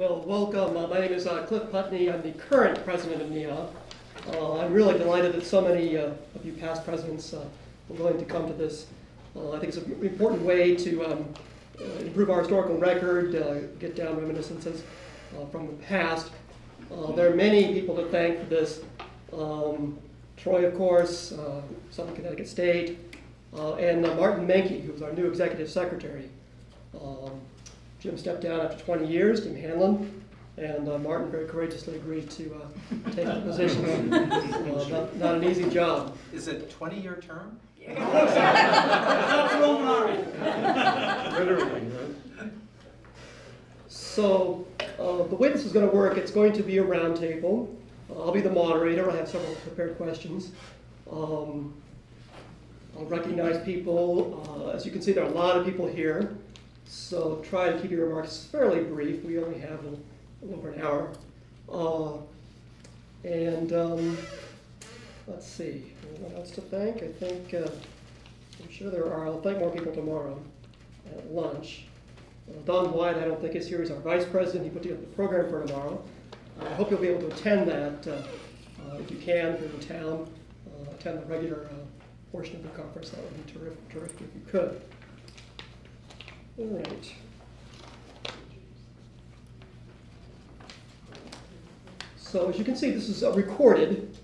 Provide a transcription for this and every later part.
Well, welcome. My name is Cliff Putney. I'm the current president of NEHA. I'm really delighted that so many of you past presidents are willing to come to this. I think it's an important way to improve our historical record, get down reminiscences from the past. There are many people to thank for this. Troy, of course, Southern Connecticut State, and Martin Menke, who's our new executive secretary. Jim stepped down after 20 years, Jim Hanlon, and Martin very courageously agreed to take the position. Not an easy job. Is it a 20-year term? Literally, right? So the way this is going to work, it's going to be a roundtable. I'll be the moderator. I have several prepared questions. I'll recognize people. As you can see, there are a lot of people here. So try to keep your remarks fairly brief. We only have a little over an hour. Let's see, what else to thank? I think, I'm sure there are. I'll thank more people tomorrow at lunch. Don White, I don't think is here. He's our vice president. He put together the program for tomorrow. I hope you'll be able to attend that if you can, if you're in town. Attend the regular portion of the conference. That would be terrific if you could. All right. So as you can see, this is recorded.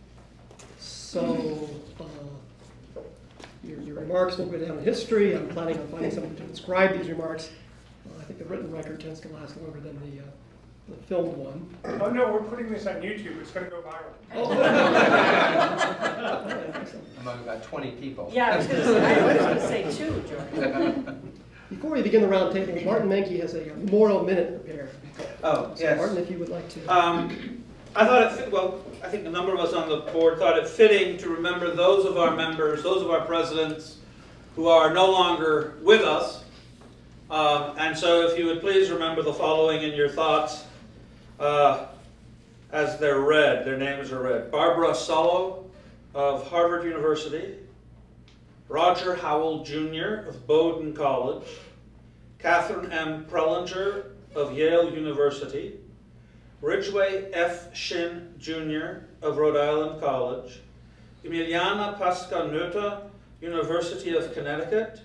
So your remarks will go down in history. I'm planning on finding someone to transcribe these remarks. I think the written record tends to last longer than the filmed one. Oh no, we're putting this on YouTube. It's going to go viral. Oh. Among about 20 people. Yeah, I was going to say two, George. Before we begin the round table, Martin Menke has a memorial minute prepared. Oh, So yes. Martin, if you would like to. I thought it fit, well, I think a number of us on the board thought it fitting to remember those of our members, those of our presidents who are no longer with us. And so if you would please remember the following in your thoughts as they're read, their names are read. Barbara Solow of Harvard University, Roger Howell Jr. of Bowdoin College, Catherine M. Prelinger of Yale University, Ridgway F. Shin Jr. of Rhode Island College, Emiliana Pascanuta, University of Connecticut,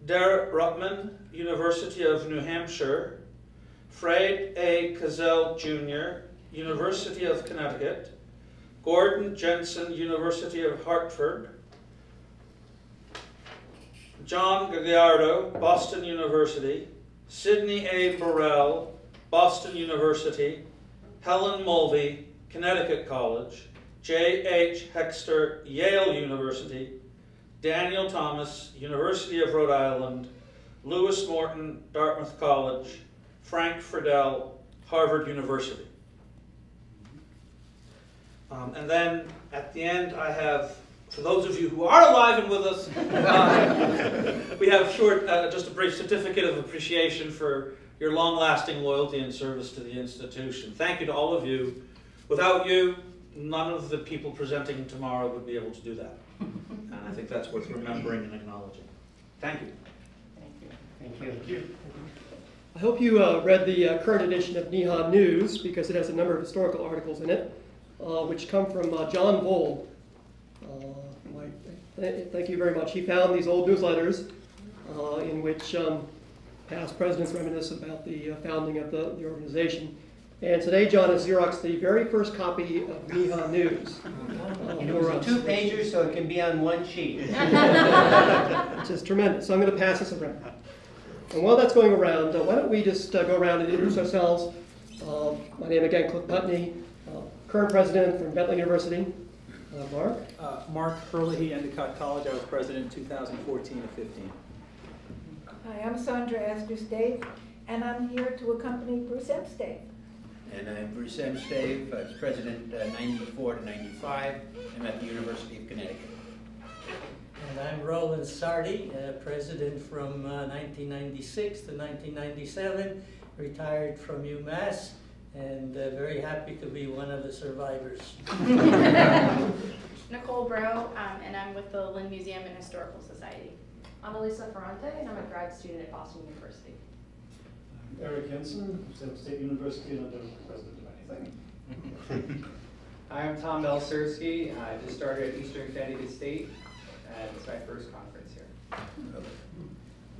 Derek Ruttman, University of New Hampshire, Fred A. Cazell Jr., University of Connecticut, Gordon Jensen, University of Hartford, John Gagliardo, Boston University, Sidney A. Burrell, Boston University, Helen Mulvey, Connecticut College, J. H. Hexter, Yale University, Daniel Thomas, University of Rhode Island, Lewis Morton, Dartmouth College, Frank Friedel, Harvard University. And then at the end I have, for those of you who are alive and with us, we have just a brief certificate of appreciation for your long-lasting loyalty and service to the institution. Thank you to all of you. Without you, none of the people presenting tomorrow would be able to do that. And I think that's worth remembering and acknowledging. Thank you. Thank you. Thank you. I hope you read the current edition of NEHA News because it has a number of historical articles in it, which come from John Vold. Thank you very much. He found these old newsletters in which past presidents reminisce about the founding of the organization. And today, John has Xeroxed the very first copy of NEHA News. It was a two-pager, so it can be on one sheet. Which is tremendous. So I'm going to pass this around. And while that's going around, why don't we just go around and introduce ourselves. My name again, Cliff Putney, current president from Bentley University. Mark? Mark Hurley, Endicott College. I was president in 2014 to 15. Hi, I'm Sandra Astor-Stave, and I'm here to accompany Bruce M. Stave. And I'm Bruce M. Stave. I was president 94 to 95. I'm at the University of Connecticut. And I'm Roland Sardi, president from 1996 to 1997, retired from UMass, and very happy to be one of the survivors. Nicole Bro, and I'm with the Lynn Museum and Historical Society. I'm Elisa Ferrante, and I'm a grad student at Boston University. Eric Henson, Sam State University, and I'm never president of anything. Hi, I'm Tom Belsersky. I just started at Eastern Connecticut State, and it's my first conference here.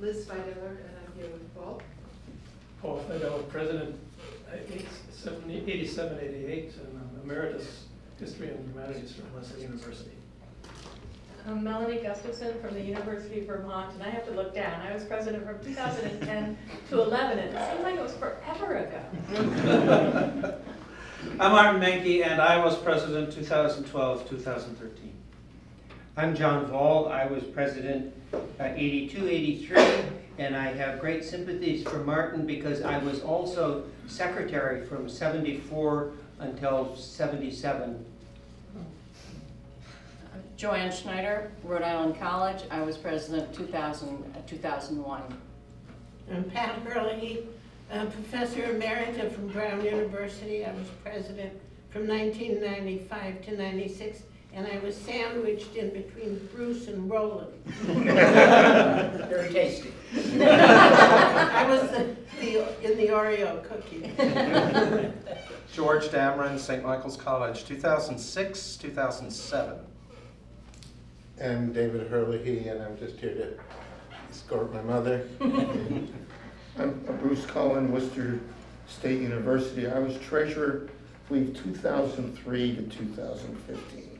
Liz Fideler, and I'm here with Paul. Paul Fideler, president, 87, 88, and I'm emeritus history and humanities from Leicester University. I'm Melanie Gustafson from the University of Vermont, and I have to look down. I was president from 2010 to 11, and it seems like it was forever ago. I'm Martin Menke, and I was president 2012-2013. I'm John Vall. I was president 82, 83, and I have great sympathies for Martin because I was also secretary from 74 until 77. Joanne Schneider, Rhode Island College. I was president 2001. I'm Pat Hurley, professor emerita from Brown University. I was president from 1995 to 96, and I was sandwiched in between Bruce and Roland. Very tasty. I was in the Oreo cookie. George Dameron, St. Michael's College, 2006, 2007. I'm David Hurley, and I'm just here to escort my mother. I'm Bruce Cullen, Worcester State University. I was treasurer, I believe, 2003 to 2015.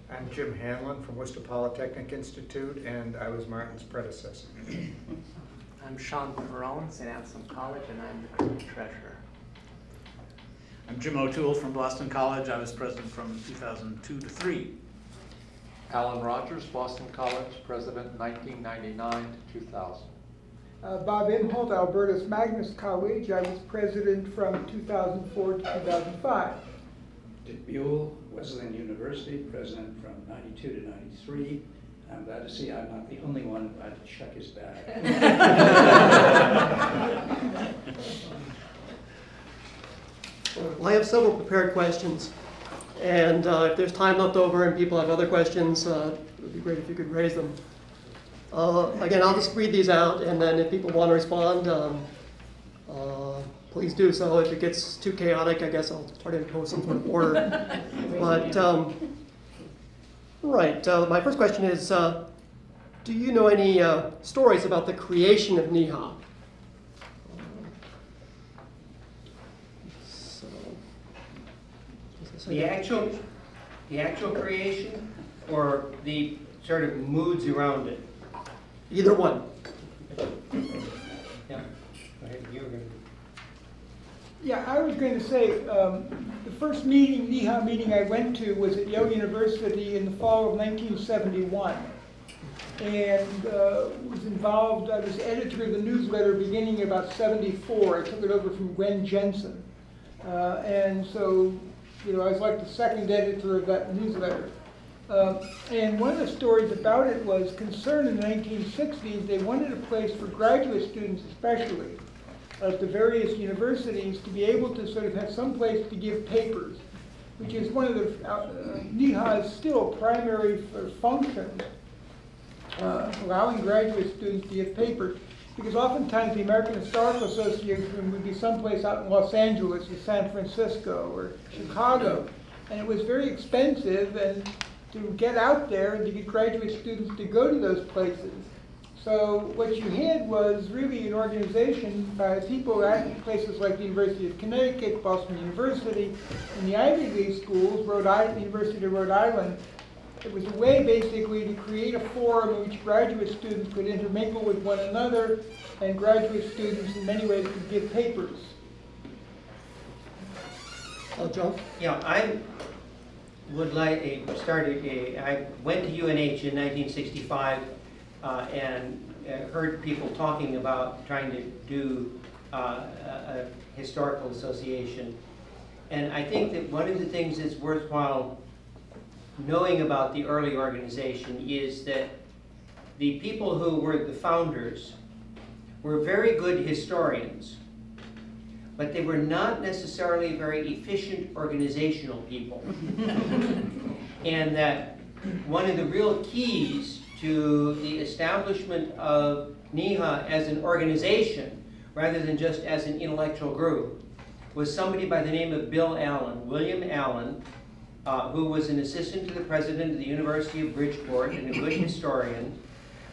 I'm Jim Hanlon from Worcester Polytechnic Institute, and I was Martin's predecessor. I'm Sean Perone, St. Anselm College, and I'm the current treasurer. I'm Jim O'Toole from Boston College. I was president from 2002 to 3. Alan Rogers, Boston College, president 1999 to 2000. Bob Imholt, Albertus Magnus College. I was president from 2004 to 2005. Dick Buell, Wesleyan University, president from 92 to 93. I'm glad to see I'm not the only one who had to check his bag. Well, I have several prepared questions. And if there's time left over and people have other questions, it would be great if you could raise them. Again, I'll just read these out, and then if people want to respond, please do so. If it gets too chaotic, I guess I'll try to impose some sort of order. But, right, my first question is, do you know any stories about the creation of NEHA? The actual creation, or the sort of moods around it? Either one. Yeah. Go ahead. You were going to. Yeah, I was going to say the first meeting, NEHA meeting I went to was at Yale University in the fall of 1971, and was involved. I was editor of the newsletter beginning about '74. I took it over from Gwen Jensen, and so. You know, I was like the second editor of that newsletter. And one of the stories about it was concerned in the 1960s, they wanted a place for graduate students especially, at the various universities, to be able to sort of have some place to give papers, which is one of the, NEHA's still primary functions, allowing graduate students to give papers. Because oftentimes the American Historical Association would be someplace out in Los Angeles or San Francisco or Chicago. And it was very expensive and to get out there and to get graduate students to go to those places. So what you had was really an organization by people at places like the University of Connecticut, Boston University, and the Ivy League schools, University of Rhode Island. It was a way basically to create a forum in which graduate students could intermingle with one another, and graduate students in many ways could give papers. John? Yeah, I would like I went to UNH in 1965 and heard people talking about trying to do a historical association. And I think that one of the things that's worthwhile knowing about the early organization is that the people who were the founders were very good historians, but they were not necessarily very efficient organizational people. And that one of the real keys to the establishment of NEHA as an organization rather than just as an intellectual group, was somebody by the name of Bill Allen, William Allen, who was an assistant to the president of the University of Bridgeport and a good historian.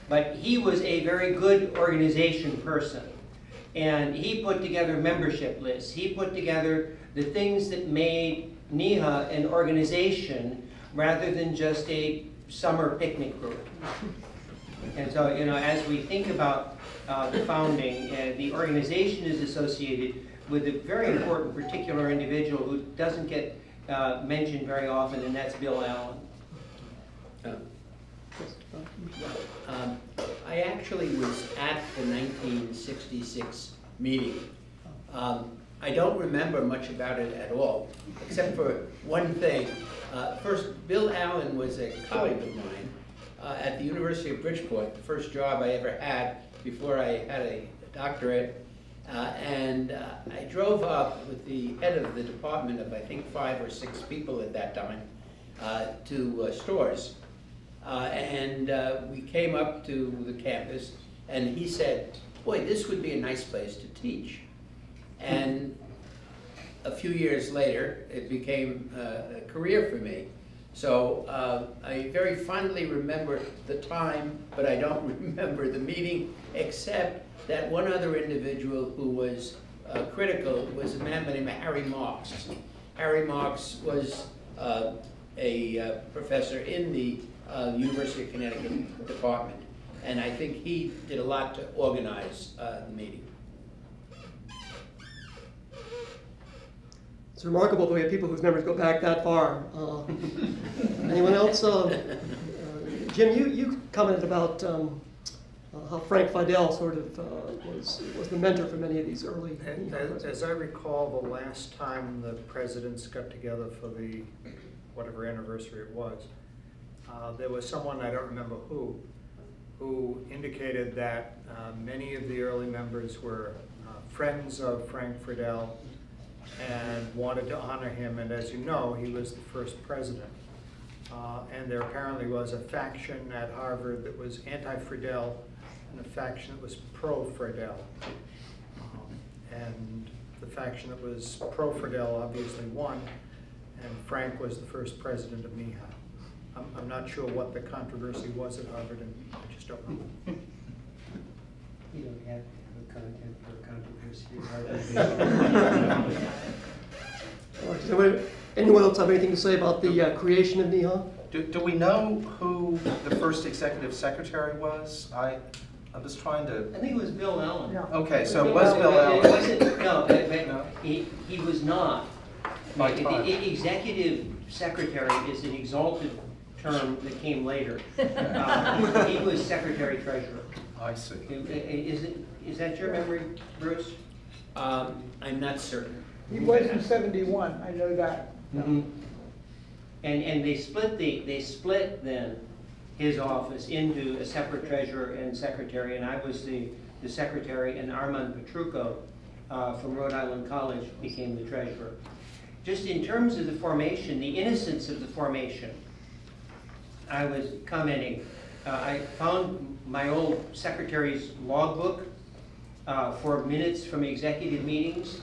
But he was a very good organization person. And he put together membership lists. He put together the things that made NEHA an organization rather than just a summer picnic group. And so, as we think about the founding, the organization is associated with a very important particular individual who doesn't get mentioned very often, and that's Bill Allen. I actually was at the 1966 meeting. I don't remember much about it at all, except for one thing. First, Bill Allen was a colleague of mine at the University of Bridgeport, the first job I ever had before I had a doctorate. And I drove up with the head of the department of, I think, 5 or 6 people at that time to Storrs. And we came up to the campus, and he said, boy, this would be a nice place to teach. And a few years later, it became a career for me. So I very fondly remember the time, but I don't remember the meeting, except that one other individual who was critical was a man by the name of Harry Marks. Harry Marks was a professor in the University of Connecticut department, and I think he did a lot to organize the meeting. It's remarkable that we have people whose memories go back that far. Anyone else? Jim, you commented about how Frank Fidel sort of was the mentor for many of these early. As I recall, the last time the presidents got together for the whatever anniversary it was, there was someone, I don't remember who indicated that many of the early members were friends of Frank Fidel and wanted to honor him, and as you know, he was the first president. And there apparently was a faction at Harvard that was anti-Fidel and a faction that was pro-Fidel. And the faction that was pro-Fidel obviously won, and Frank was the first president of NEHA. I'm not sure what the controversy was at Harvard, and I just don't know. You don't have to have a content for a controversy at Harvard. Anyone else have anything to say about the creation of NEHA? Do we know who the first executive secretary was? I'm just trying to... I think it was Bill Allen. Yeah. Okay, so it was Bill Allen. No, he was not. The executive secretary is an exalted term that came later. He was secretary treasurer. I see. Is that your memory, Bruce? I'm not certain. He was in 71, I know that. Mm-hmm. And they split then his office into a separate treasurer and secretary, and I was the secretary, and Armand Petrucco from Rhode Island College became the treasurer. Just in terms of the formation, the innocence of the formation, I was commenting, I found my old secretary's logbook for minutes from executive meetings,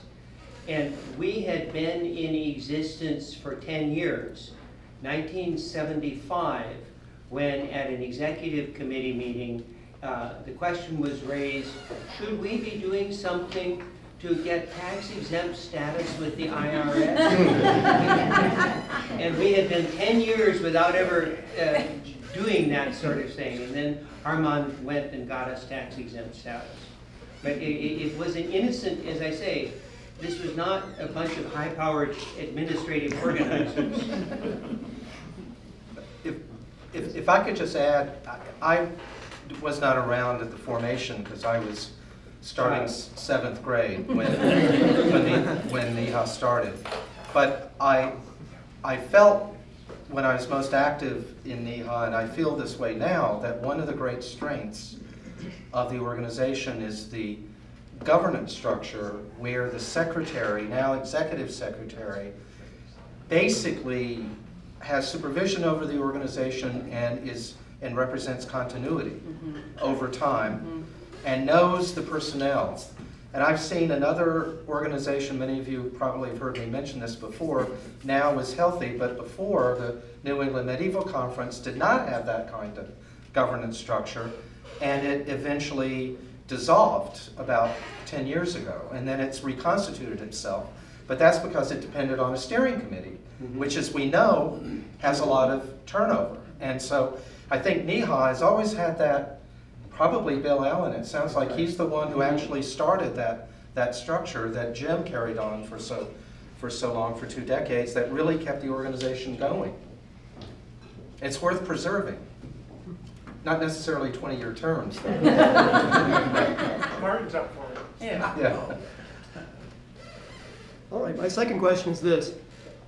and we had been in existence for 10 years. 1975, when at an executive committee meeting, the question was raised, should we be doing something to get tax-exempt status with the IRS? And we had been 10 years without ever doing that sort of thing, and then Armand went and got us tax-exempt status. But it was an innocent, as I say, this was not a bunch of high-powered administrative organizers. If I could just add, I was not around at the formation because I was starting 7th grade when NEHA started. But I felt when I was most active in NEHA, and I feel this way now, that one of the great strengths of the organization is the governance structure where the secretary, now executive secretary, basically has supervision over the organization and represents continuity over time and knows the personnel And I've seen another organization, many of you probably have heard me mention this before, now is healthy, but before, the New England Medieval Conference did not have that kind of governance structure, and it eventually dissolved about 10 years ago, and then it's reconstituted itself. But that's because it depended on a steering committee, which, as we know, has a lot of turnover. And so I think NEHA has always had that, probably Bill Allen, it sounds like he's the one who actually started that structure that Jim carried on for so long, for 2 decades, that really kept the organization going. It's worth preserving. Not necessarily 20-year terms. Martin's up for it. Yeah. All right, my second question is this.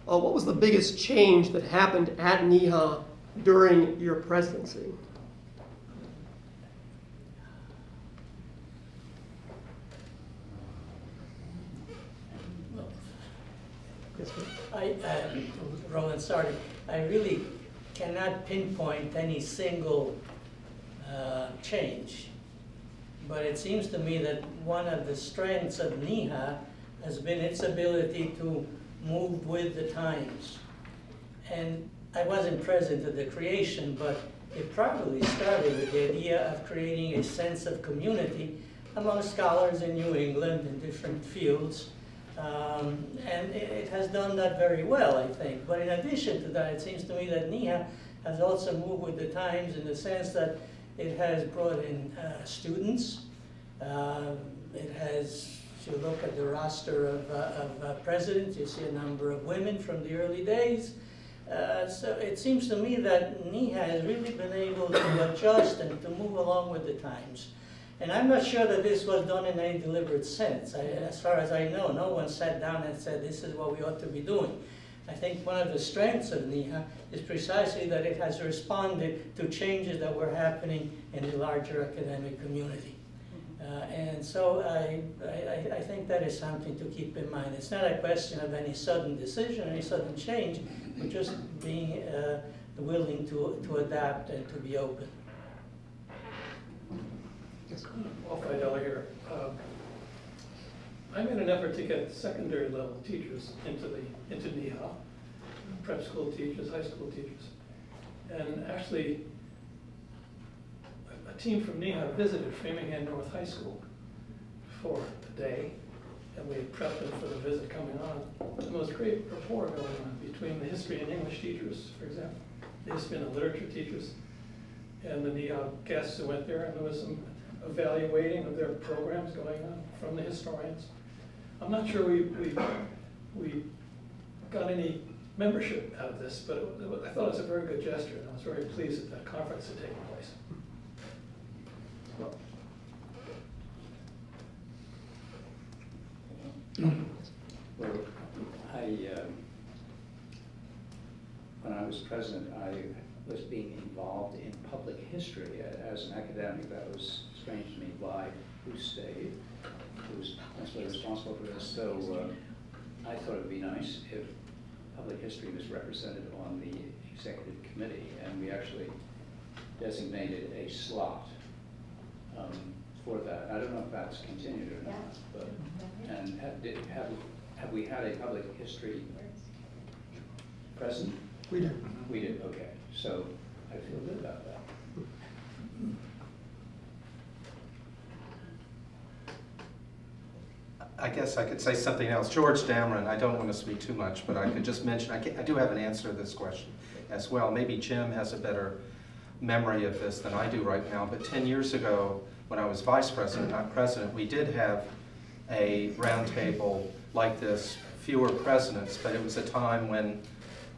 What was the biggest change that happened at NEHA during your presidency? Roland, sorry, I really cannot pinpoint any single change. But it seems to me that one of the strengths of NEHA has been its ability to move with the times. And I wasn't present at the creation, but it probably started with the idea of creating a sense of community among scholars in New England in different fields. And it has done that very well, I think. But in addition to that, it seems to me that NEHA has also moved with the times in the sense that it has brought in students. It has, if you look at the roster of presidents, you see a number of women from the early days. So it seems to me that NEHA has really been able to adjust and to move along with the times. And I'm not sure that this was done in any deliberate sense. As far as I know, no one sat down and said, this is what we ought to be doing. I think one of the strengths of NEHA is precisely that it has responded to changes that were happening in the larger academic community. And so I think that is something to keep in mind. It's not a question of any sudden decision, any sudden change, but just being willing to adapt and to be open. Well, Fidel here. I made an effort to get secondary level teachers into NEHA, prep school teachers, high school teachers. And actually, a team from NEHA visited Framingham North High School for a day, and we prepped them for the visit coming on. And there was great rapport going on between the history and English teachers, for example, the history and the literature teachers, and the NEHA guests who went there, and there was some evaluating of their programs going on from the historians. I'm not sure we got any membership out of this, but I thought it was a very good gesture, and I was very pleased that that conference had taken place. Well, when I was president, I was being involved in public history as an academic. That was strange to me. Why? Who stayed? Who was principally responsible for this? So I thought it would be nice if public history was represented on the executive committee, and we actually designated a slot for that. I don't know if that's continued or not, but and have we had a public history present? We did. We did. Okay, so I feel good about that. I guess I could say something else. George Dameron, I don't want to speak too much, but I could just mention, I do have an answer to this question as well. Maybe Jim has a better memory of this than I do right now, but 10 years ago, when I was vice president, not president, we did have a roundtable like this, fewer presidents, but it was a time when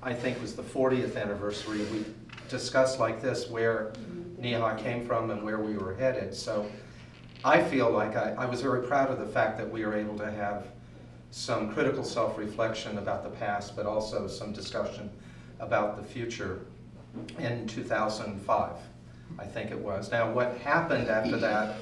I think was the 40th anniversary. We discussed like this where NEHA came from and where we were headed. So I feel like I was very proud of the fact that we were able to have some critical self-reflection about the past, but also some discussion about the future in 2005, I think it was. Now, what happened after that,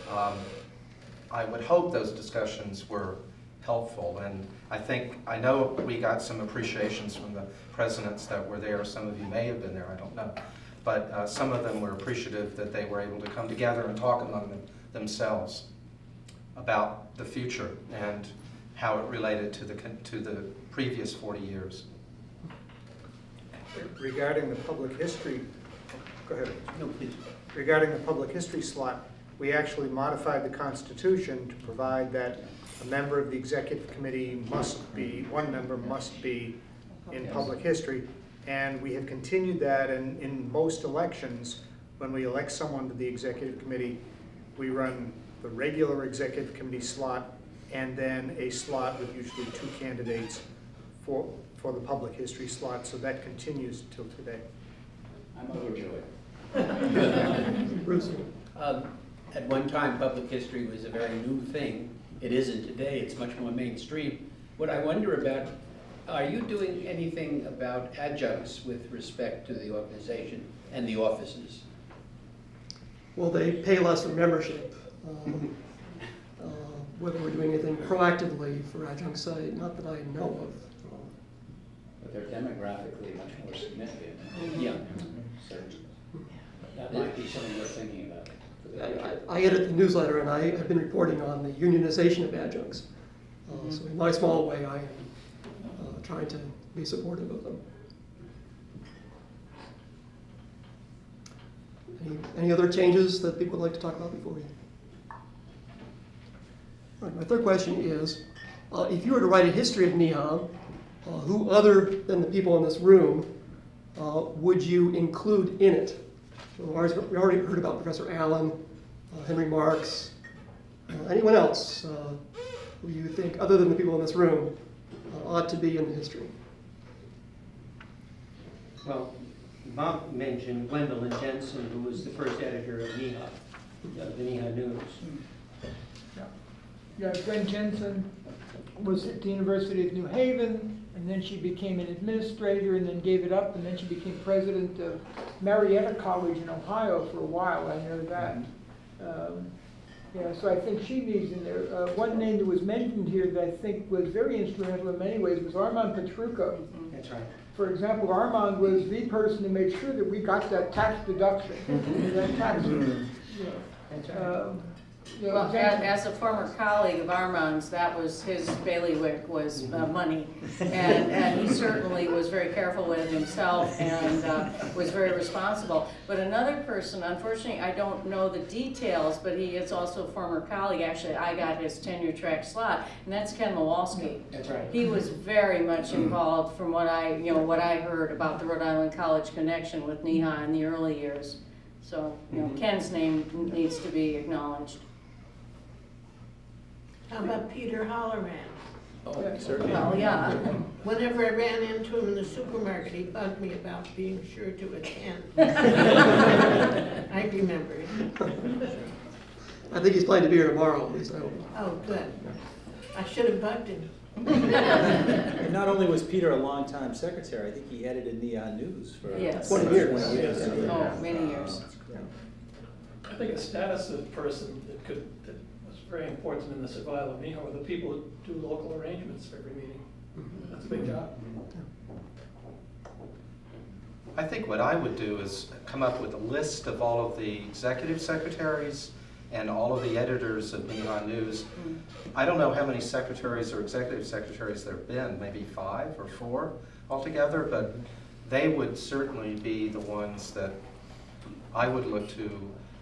I would hope those discussions were helpful, and I know we got some appreciations from the presidents that were there. Some of you may have been there, I don't know. But some of them were appreciative that they were able to come together and talk among themselves. about the future and how it related to the previous 40 years. Regarding the public history, go ahead. No, please. Regarding the public history slot, we actually modified the Constitution to provide that a member of the executive committee must be, one member must be in public history. And we have continued that in most elections. When we elect someone to the executive committee, we run the regular executive committee slot and then a slot with usually 2 candidates for the public history slot. So that continues till today. I'm overjoyed. Bruce? At one time, public history was a very new thing. It isn't today. It's much more mainstream. What I wonder about, are you doing anything about adjuncts with respect to the organization and the offices? Well, they pay less for membership. Whether we're doing anything proactively for adjuncts, not that I know of. But they're demographically much more significant. Yeah. So that might be something we're thinking about. I edit the newsletter, and I have been reporting on the unionization of adjuncts. So in my small way, I am trying to be supportive of them. Any other changes that people would like to talk about before we? All right, my third question is, if you were to write a history of NEHA, who other than the people in this room would you include in it? So we already heard about Professor Allen, Henry Marks. Anyone else who you think, other than the people in this room, ought to be in the history? Well, Bob mentioned Gwendolyn Jensen, who was the first editor of NEHA, the NEHA News. Yeah, Gwen Jensen was at the University of New Haven, and then she became an administrator, and then gave it up, and then she became president of Marietta College in Ohio for a while. I know that. Yeah, so I think she needs in there. One name that was mentioned here that I think was very instrumental in many ways was Armand Petrucco. That's right. For example, Armand was the person who made sure that we got that tax deduction. That tax, That's right. Well, as a former colleague of Armand's, that was his bailiwick, was money. And he certainly was very careful with it himself and was very responsible. But another person, unfortunately, I don't know the details, but he is also a former colleague. Actually, I got his tenure track slot, and that's Ken Mawalski. That's right. He was very much involved from what I heard about the Rhode Island College connection with NEHA in the early years. So, Ken's name needs to be acknowledged. How about Peter Holleran? Oh, certainly. Well, yeah. Whenever I ran into him in the supermarket, he bugged me about being sure to attend. I remember him. I think he's planning to be here tomorrow, at least I hope. Oh, good. I should have bugged him. And not only was Peter a longtime secretary, I think he edited NEHA News for 20 years. 20 years. Oh, many years. I think a status of person that was very important in the survival of NEHA were the people who do local arrangements for every meeting. That's a big job. I think what I would do is come up with a list of all of the executive secretaries and all of the editors of NEHA News. I don't know how many secretaries or executive secretaries there have been, maybe 5 or 4 altogether, but they would certainly be the ones that I would look to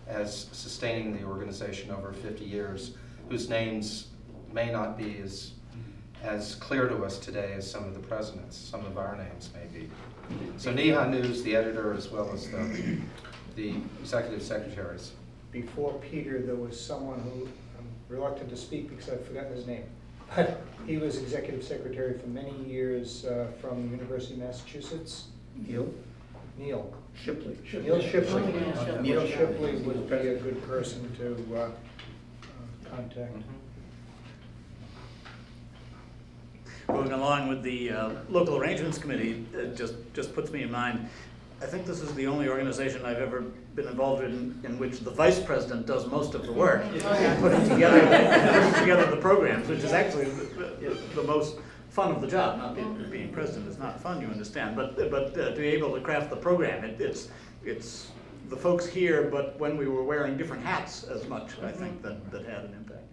as sustaining the organization over 50 years, whose names may not be as clear to us today as some of the presidents, some of our names may be. So NEHA News, the editor, as well as the executive secretaries. Before Peter, there was someone who, I'm reluctant to speak because I've forgotten his name, but he was executive secretary for many years from the University of Massachusetts. Neil Shipley. Neil Shipley. Neil Shipley would be a good person to contact. Going along with the local arrangements committee, it just puts me in mind, I think this is the only organization I've ever been involved in which the vice president does most of the work, putting together the programs, which is actually the most fun of the job. Not being president is not fun, you understand, but to be able to craft the program, it's the folks here, but when we were wearing different hats as much, I think, that had an impact.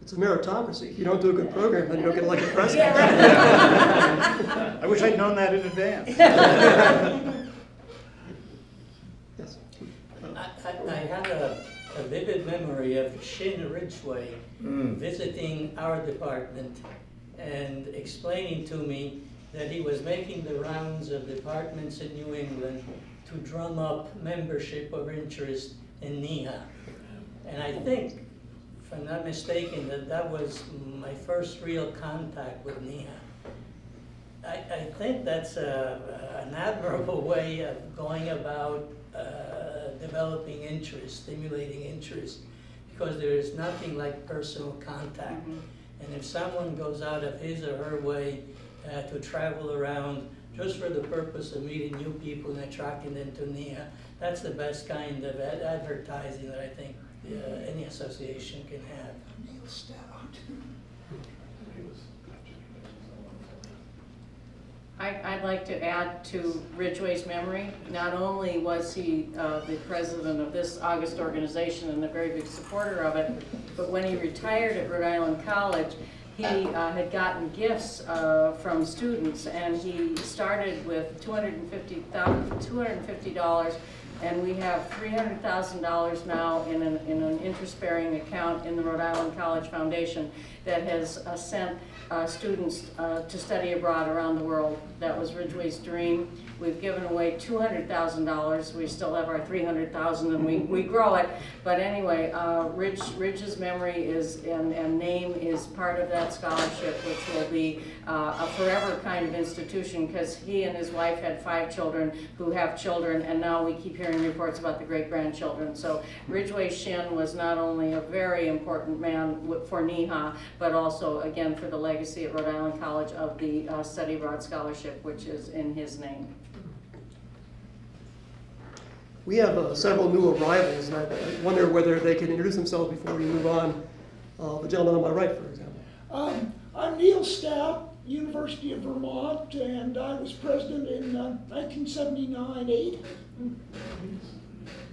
It's a meritocracy. If you don't do a good program, then you don't get elected president. I wish I'd known that in advance. Yes. I had a vivid memory of Shin Ridgway visiting our department and explaining to me that he was making the rounds of departments in New England to drum up membership or interest in NEHA. And I think, if I'm not mistaken, that was my first real contact with NEHA. I think that's an admirable way of going about developing interest, stimulating interest, because there is nothing like personal contact. And if someone goes out of his or her way to travel around just for the purpose of meeting new people and attracting them to NEHA, that's the best kind of advertising that I think any association can have. I'd like to add to Ridgway's memory. Not only was he the president of this August organization and a very big supporter of it, but when he retired at Rhode Island College, he had gotten gifts from students, and he started with $250, and we have $300,000 now in an interest-bearing account in the Rhode Island College Foundation that has sent students to study abroad around the world. That was Ridgway's dream. We've given away $200,000. We still have our $300,000, and we grow it. But anyway, Ridge's memory is and name is part of that scholarship, which will be a forever kind of institution, because he and his wife had 5 children who have children, and now we keep hearing reports about the great-grandchildren. So Ridgway Shin was not only a very important man for NEHA, but also, again, for the legacy at Rhode Island College of the Study Abroad Scholarship, which is in his name. We have several new arrivals, and I wonder whether they can introduce themselves before we move on. The gentleman on my right, for example. I'm Neil Stout, University of Vermont, and I was president in 1979-8.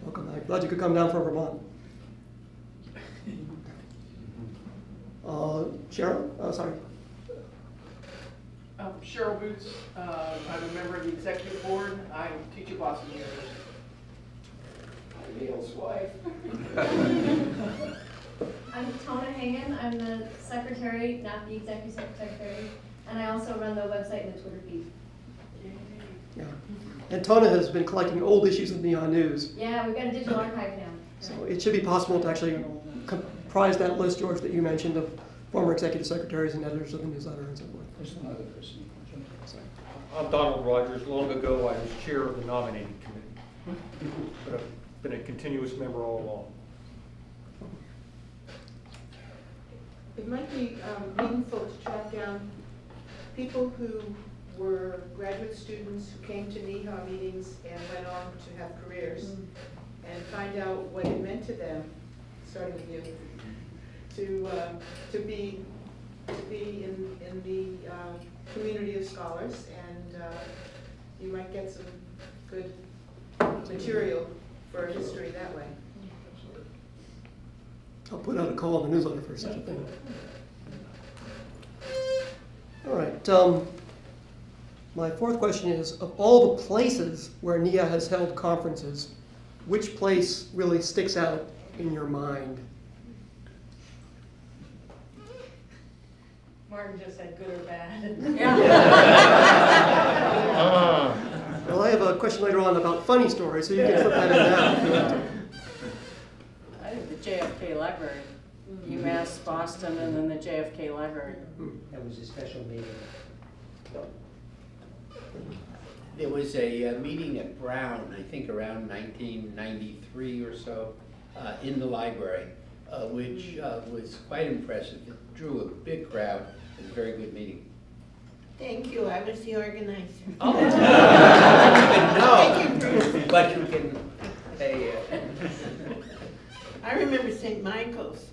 Welcome. I'm glad you could come down from Vermont. Cheryl? Sorry. Cheryl Boots. I'm a member of the executive board. I teach at Boston University. I'm Neil's wife. I'm Tona Hagan. I'm the secretary, not the executive secretary, and I also run the website and the Twitter feed. Yeah. And Tona has been collecting old issues of NEHA News. Yeah, we've got a digital archive now. So it should be possible to actually comprise that list, George, that you mentioned of former executive secretaries and editors of the newsletter and so forth. There's another person. I'm Donald Rogers. Long ago, I was chair of the nominating committee, but I've been a continuous member all along. It might be meaningful to track down people who were graduate students who came to NEHA meetings and went on to have careers, and find out what it meant to them, starting with you, to be in the community of scholars, and you might get some good material for history that way. I'll put out a call in the newsletter for such a thing. All right. My fourth question is, of all the places where NEHA has held conferences, which place really sticks out in your mind? Martin just said good or bad. Well, I have a question later on about funny stories, so you can flip that in now if you want to. I think the JFK Library, UMass Boston, and then the JFK Library. That was a special meeting. There was a meeting at Brown, I think around 1993 or so, in the library, which was quite impressive. It drew a big crowd. It was a very good meeting. Thank you. I was the organizer. Oh, Thank you, Bruce. But you can say. I remember St. Michael's,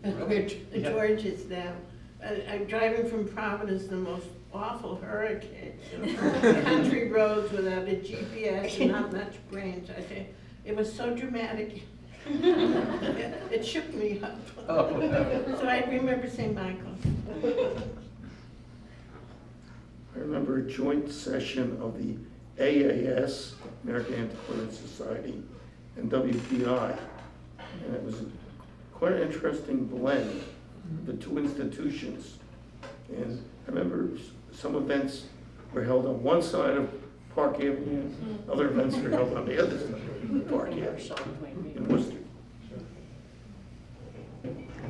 where the George is now. I'm driving from Providence, the most awful hurricane. Country roads without a GPS and not much brains. I say, it was so dramatic. It shook me up. Oh, no. So I remember St. Michael. I remember a joint session of the AAS, American Antiquarian Society, and WPI. And it was quite an interesting blend of the two institutions. And I remember some events were held on one side of Park Avenue, other events were held on the other side of Park Avenue in Worcester.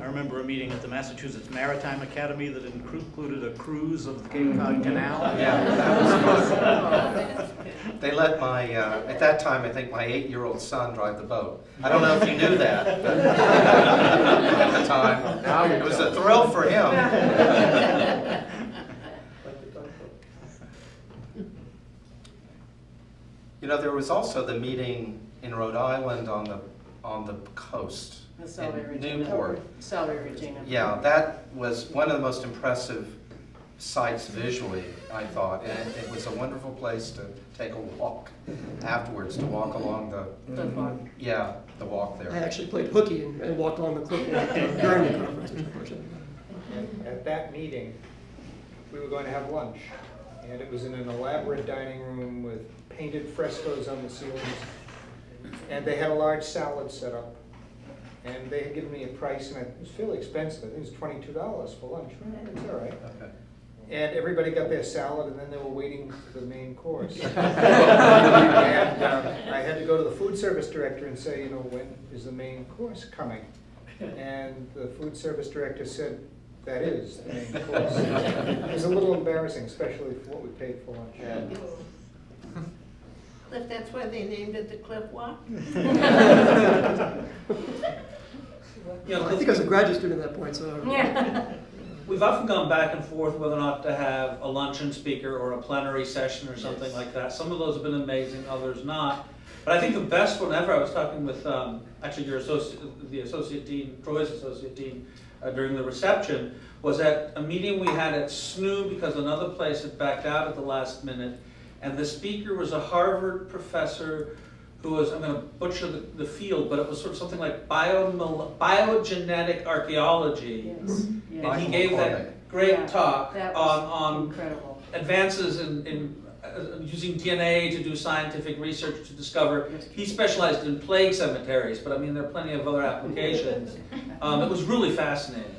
I remember a meeting at the Massachusetts Maritime Academy that included a cruise of the Cape Cod Canal. Yeah, that was fun. They let my, at that time, I think my 8-year-old son drive the boat. I don't know if you knew that, but at the time, it was a thrill for him. You know, there was also the meeting in Rhode Island on the coast. In Newport. Salve Regina. Yeah, that was one of the most impressive sights visually, I thought, and it was a wonderful place to take a walk afterwards, to walk along the yeah, the walk there. I actually played hooky and walked along the cliff walk during the conference. And at that meeting, we were going to have lunch, and it was in an elaborate dining room with painted frescoes on the ceilings, and they had a large salad set up. And they had given me a price, and it was fairly expensive. I think it was $22 for lunch. It's all right. Okay. And everybody got their salad, and then they were waiting for the main course. And I had to go to the food service director and say, you know, when is the main course coming? And the food service director said, that is the main course. It was a little embarrassing, especially for what we paid for lunch. Yeah. Cliff, that's why they named it the Cliff Walk? Yeah, I think I was a graduate student at that point, so. Yeah. We've often gone back and forth whether or not to have a luncheon speaker or a plenary session or something like that. Some of those have been amazing, others not. But I think the best one ever, I was talking with actually your the associate dean, Troy's associate dean, during the reception, was at a meeting we had at SNU because another place had backed out at the last minute. And the speaker was a Harvard professor who was, I'm going to butcher the field, but it was sort of something like biogenetic archaeology. Yes. And he gave that great talk on advances in using DNA to do scientific research to discover. He specialized in plague cemeteries, but I mean, there are plenty of other applications. It was really fascinating.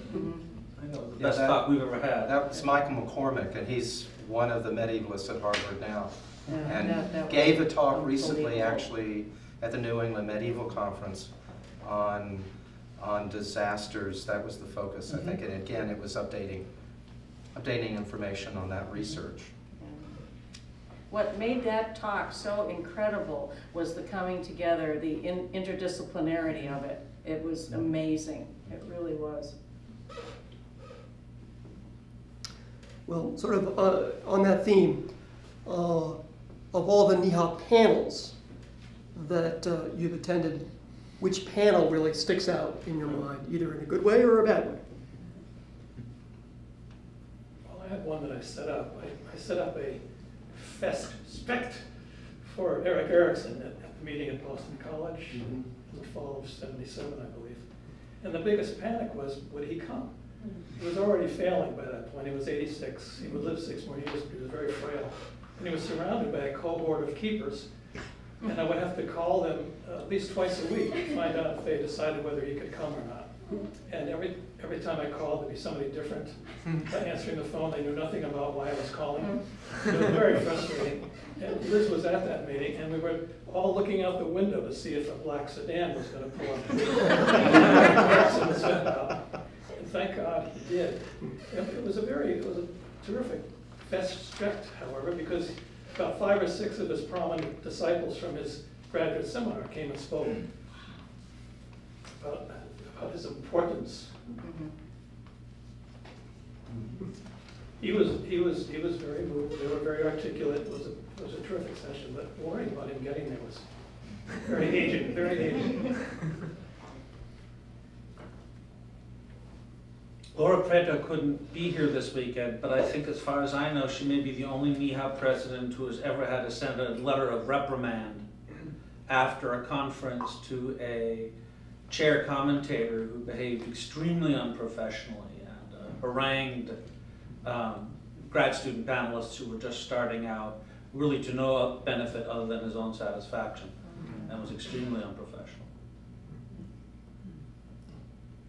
I know, the best talk we've ever had. That was Michael McCormick, and he's one of the medievalists at Harvard now. And gave a talk recently, actually, at the New England Medieval Conference on disasters. That was the focus, I think. And again, it was updating information on that research. What made that talk so incredible was the coming together, the interdisciplinarity of it. It was amazing. It really was. Well, sort of on that theme, of all the NEHA panels that you've attended, which panel really sticks out in your mind, either in a good way or a bad way? Well, I had one that I set up. I set up a spect for Eric Erickson at the meeting at Boston College in the fall of '77, I believe. And the biggest panic was, would he come? He was already failing by that point. He was 86. He would live 6 more years, but he was very frail. And he was surrounded by a cohort of keepers. And I would have to call them at least twice a week to find out if they decided whether he could come or not. And every time I called, there'd be somebody different answering the phone. They knew nothing about why I was calling. It was very frustrating. And Liz was at that meeting, and we were all looking out the window to see if a black sedan was going to pull up. And thank God he did. It was a terrific spect, however, because about 5 or 6 of his prominent disciples from his graduate seminar came and spoke about his importance. He was very moved. They were very articulate. It was a terrific session, but worrying about him getting there was very aging, very aging. Laura Preta couldn't be here this weekend, but I think as far as I know, she may be the only NEHA president who has ever had to send a letter of reprimand after a conference to a chair commentator who behaved extremely unprofessionally and harangued grad student panelists who were just starting out, really to no benefit other than his own satisfaction, and was extremely unprofessional.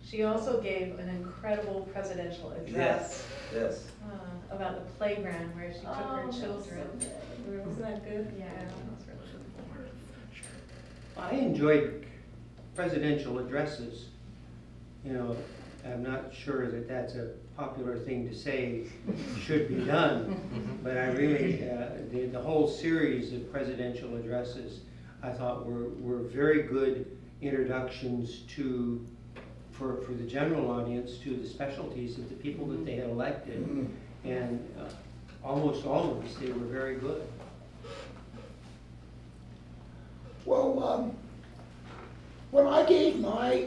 She also gave an incredible presidential address. Yes. About the playground where she took her Oh, children. so Wasn't that good? Yeah. That was really good. I enjoyed presidential addresses. You know, I'm not sure that that's a popular thing to say should be done, but I really, the whole series of presidential addresses I thought were very good introductions to, for the general audience, to the specialties of the people that they had elected. And almost always they were very good. Well, when I gave my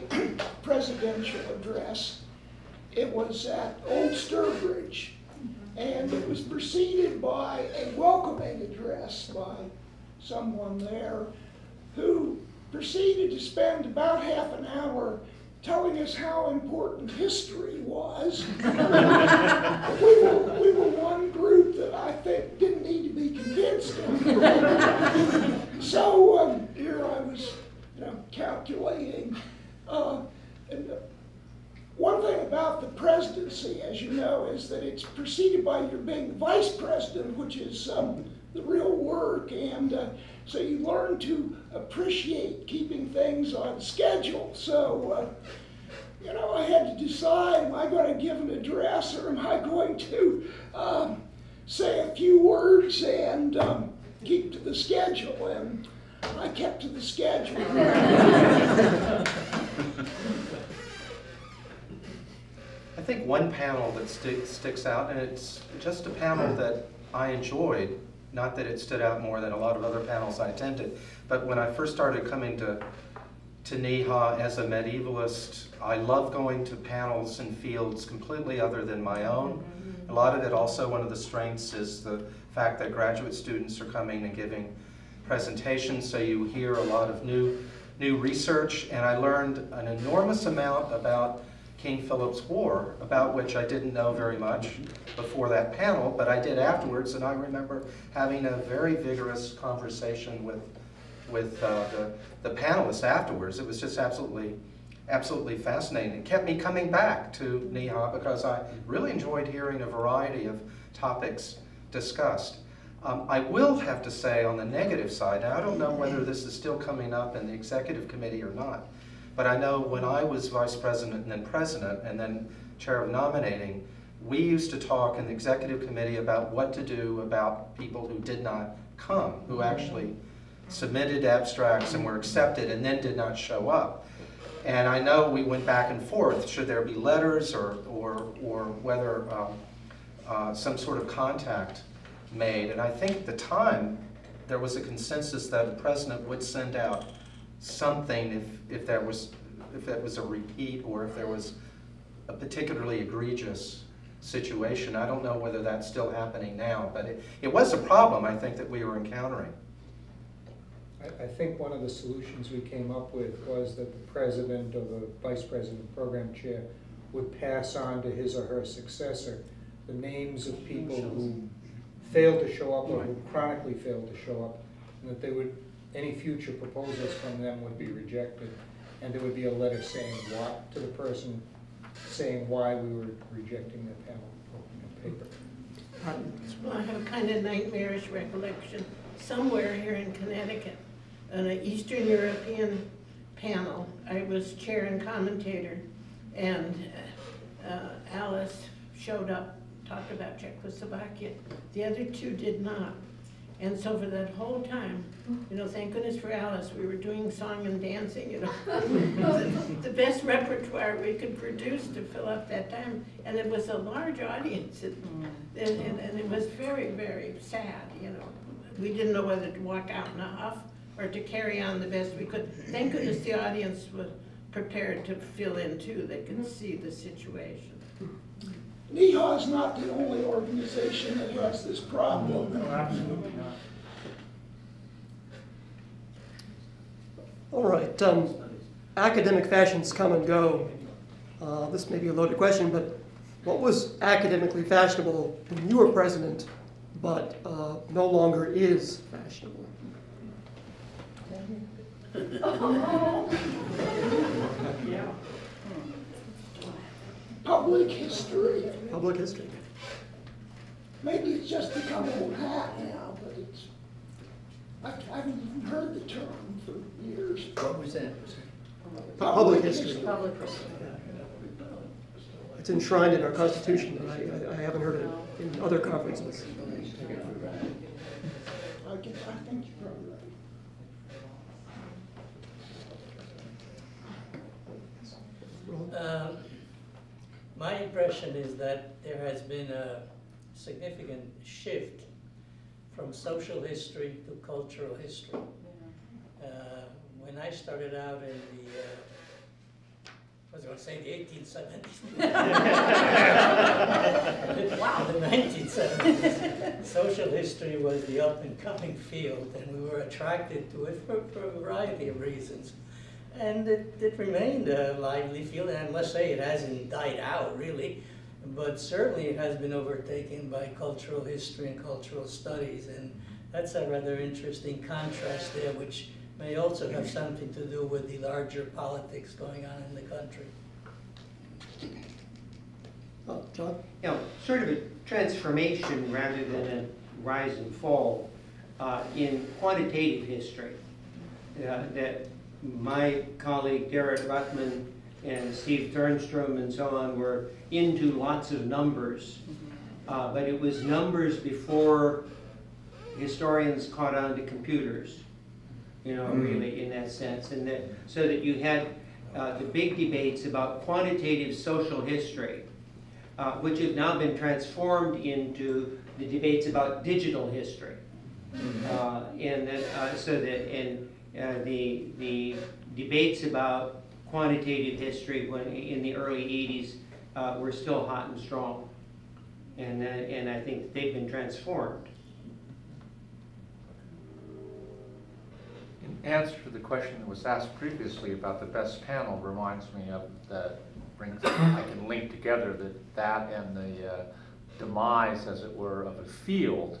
presidential address, it was at Old Sturbridge, and it was preceded by a welcoming address by someone there who proceeded to spend about half an hour telling us how important history was. we were one group that I think didn't need to be convinced of. So here I was, calculating. And one thing about the presidency, as you know, is that it's preceded by your being vice president, which is the real work, and so you learn to appreciate keeping things on schedule. So, I had to decide, am I going to give an address or am I going to say a few words and keep to the schedule? And I kept to the schedule. I think one panel that sticks out, and it's just a panel that I enjoyed, not that it stood out more than a lot of other panels I attended, but when I first started coming to NEHA as a medievalist, I love going to panels in fields completely other than my own. A lot of it also, one of the strengths is the fact that graduate students are coming and giving presentations, so you hear a lot of new research, and I learned an enormous amount about King Philip's War, about which I didn't know very much before that panel, but I did afterwards, and I remember having a very vigorous conversation with the panelists afterwards. It was just absolutely fascinating. It kept me coming back to NEHA because I really enjoyed hearing a variety of topics discussed. I will have to say on the negative side, and I don't know whether this is still coming up in the executive committee or not, but I know when I was vice president and then chair of nominating, we used to talk in the executive committee about what to do about people who did not come, who actually submitted abstracts and were accepted and then did not show up. And I know we went back and forth, should there be letters or whether some sort of contact made. And I think at the time there was a consensus that the president would send out something if that was a repeat or if there was a particularly egregious situation. I don't know whether that's still happening now, but it was a problem, I think, that we were encountering. I think one of the solutions we came up with was that the president or the vice president, program chair, would pass on to his or her successor the names of people who failed to show up or who chronically failed to show up, and that they would, any future proposals from them would be rejected, and there would be a letter saying what to the person, saying why we were rejecting their panel paper. Well, I have a kind of nightmarish recollection. Somewhere here in Connecticut, on an Eastern European panel, I was chair and commentator, and Alice showed up, talked about Czechoslovakia. The other two did not. And so for that whole time, thank goodness for Alice, we were doing song and dancing, the best repertoire we could produce to fill up that time. And it was a large audience, and it was very, very sad, We didn't know whether to walk out in a huff or to carry on the best we could. Thank goodness the audience was prepared to fill in too. They could see the situation. NEHA is not the only organization that has this problem. No, absolutely not. All right. academic fashions come and go. This may be a loaded question, but what was academically fashionable when you were president, but no longer is fashionable? Yeah. Public history. Public history. Maybe it's just become old hat now, but it's, I haven't even heard the term for years. What was that? Public history. Public history. It's enshrined in our Constitution, but I haven't heard it in other conferences. I think you're probably right. My impression is that there has been a significant shift from social history to cultural history. When I started out in the, I was going to say the 1870s. Wow, the 1970s. Social history was the up-and-coming field, and we were attracted to it for a variety of reasons. And it remained a lively field, and I must say it hasn't died out, really. But certainly it has been overtaken by cultural history and cultural studies, and that's a rather interesting contrast there, which may also have something to do with the larger politics going on in the country. John? You know, sort of a transformation rather than a rise and fall in quantitative history that my colleague Garrett Ruttman and Steve Thernstrom and so on were into lots of numbers, but it was numbers before historians caught on to computers, you know, really in that sense, and that so that you had the big debates about quantitative social history, which have now been transformed into the debates about digital history, and that so that the debates about quantitative history when in the early 80s were still hot and strong, and I think they've been transformed. In answer to the question that was asked previously about the best panel reminds me of that I can link together that and the demise, as it were, of a field.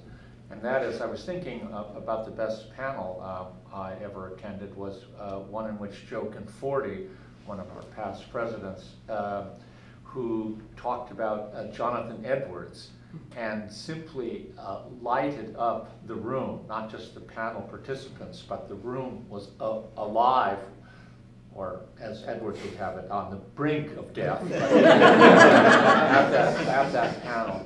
And that is, I was thinking about the best panel I ever attended was one in which Joe Conforti, one of our past presidents, who talked about Jonathan Edwards and simply lighted up the room, not just the panel participants, but the room was alive, or as Edwards would have it, on the brink of death at that panel.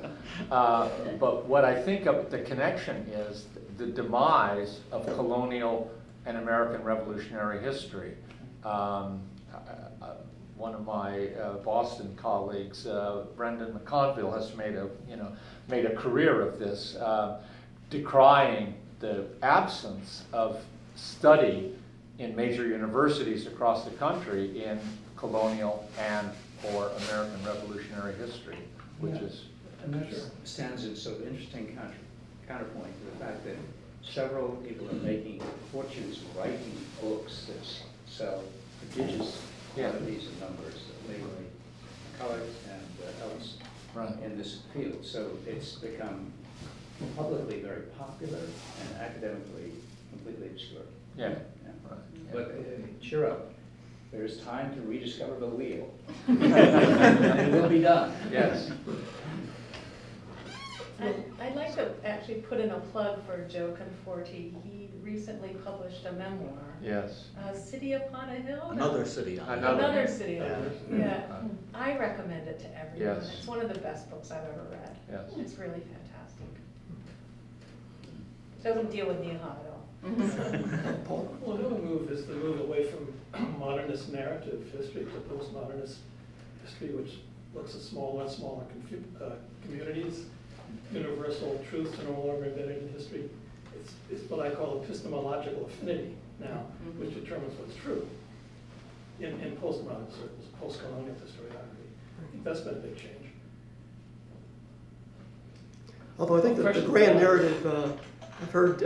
But what I think of the connection is the demise of colonial and American Revolutionary history. One of my Boston colleagues, Brendan McConville, has made a career of this, decrying the absence of study in major universities across the country in colonial and or American Revolutionary history, which is... And that stands in sort of interesting counterpoint to the fact that several people are making fortunes writing books that sell prodigious quantities and numbers, legally colored and else in this field. So it's become publicly very popular and academically completely obscure. Yeah. But cheer up. There's time to rediscover the wheel. And it will be done. Yes. I'd like to actually put in a plug for Joe Conforti. He recently published a memoir. Yes. City Upon a Hill? Another City on a Hill. Another City on a Hill. Yeah. I recommend it to everyone. Yes. It's one of the best books I've ever read. Yes. It's really fantastic. Doesn't deal with NEHA at all. Well, another move is the move away from modernist narrative history to postmodernist history, which looks at smaller and smaller communities. Universal truths are no longer embedded in history. It's what I call epistemological affinity now, which determines what's true in postmodern circles, post-colonial historiography. I think that's been a big change. Although I think the grand narrative, I've heard,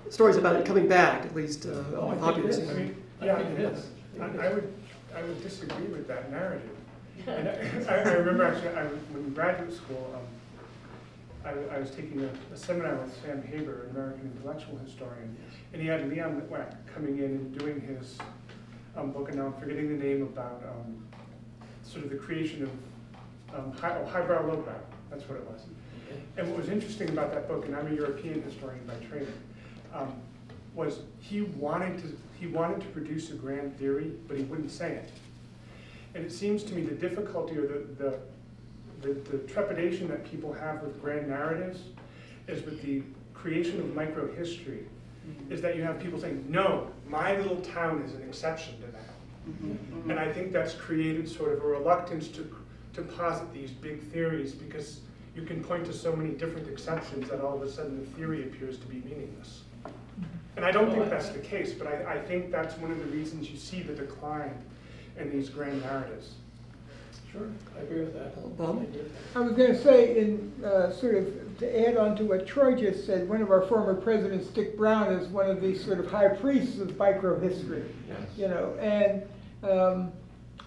stories about it coming back, at least on the popular scene. I think it is. I would disagree with that narrative. And I remember actually, when in graduate school, I was taking a seminar with Sam Haber, an American intellectual historian, and he had Leon Litwack coming in and doing his book, and now I'm forgetting the name, about sort of the creation of highbrow, lowbrow. That's what it was. And what was interesting about that book, and I'm a European historian by training, was he wanted to produce a grand theory, but he wouldn't say it. And it seems to me the difficulty or the trepidation that people have with grand narratives is with the creation of microhistory, is that you have people saying, no, my little town is an exception to that. And I think that's created sort of a reluctance to posit these big theories, because you can point to so many different exceptions that all of a sudden the theory appears to be meaningless. And I don't think that's the case, but I think that's one of the reasons you see the decline in these grand narratives. Sure, I agree with that. Bob? I was going to say, in sort of to add on to what Troy just said, one of our former presidents, Dick Brown, is one of these sort of high priests of microhistory. Yes. You know, and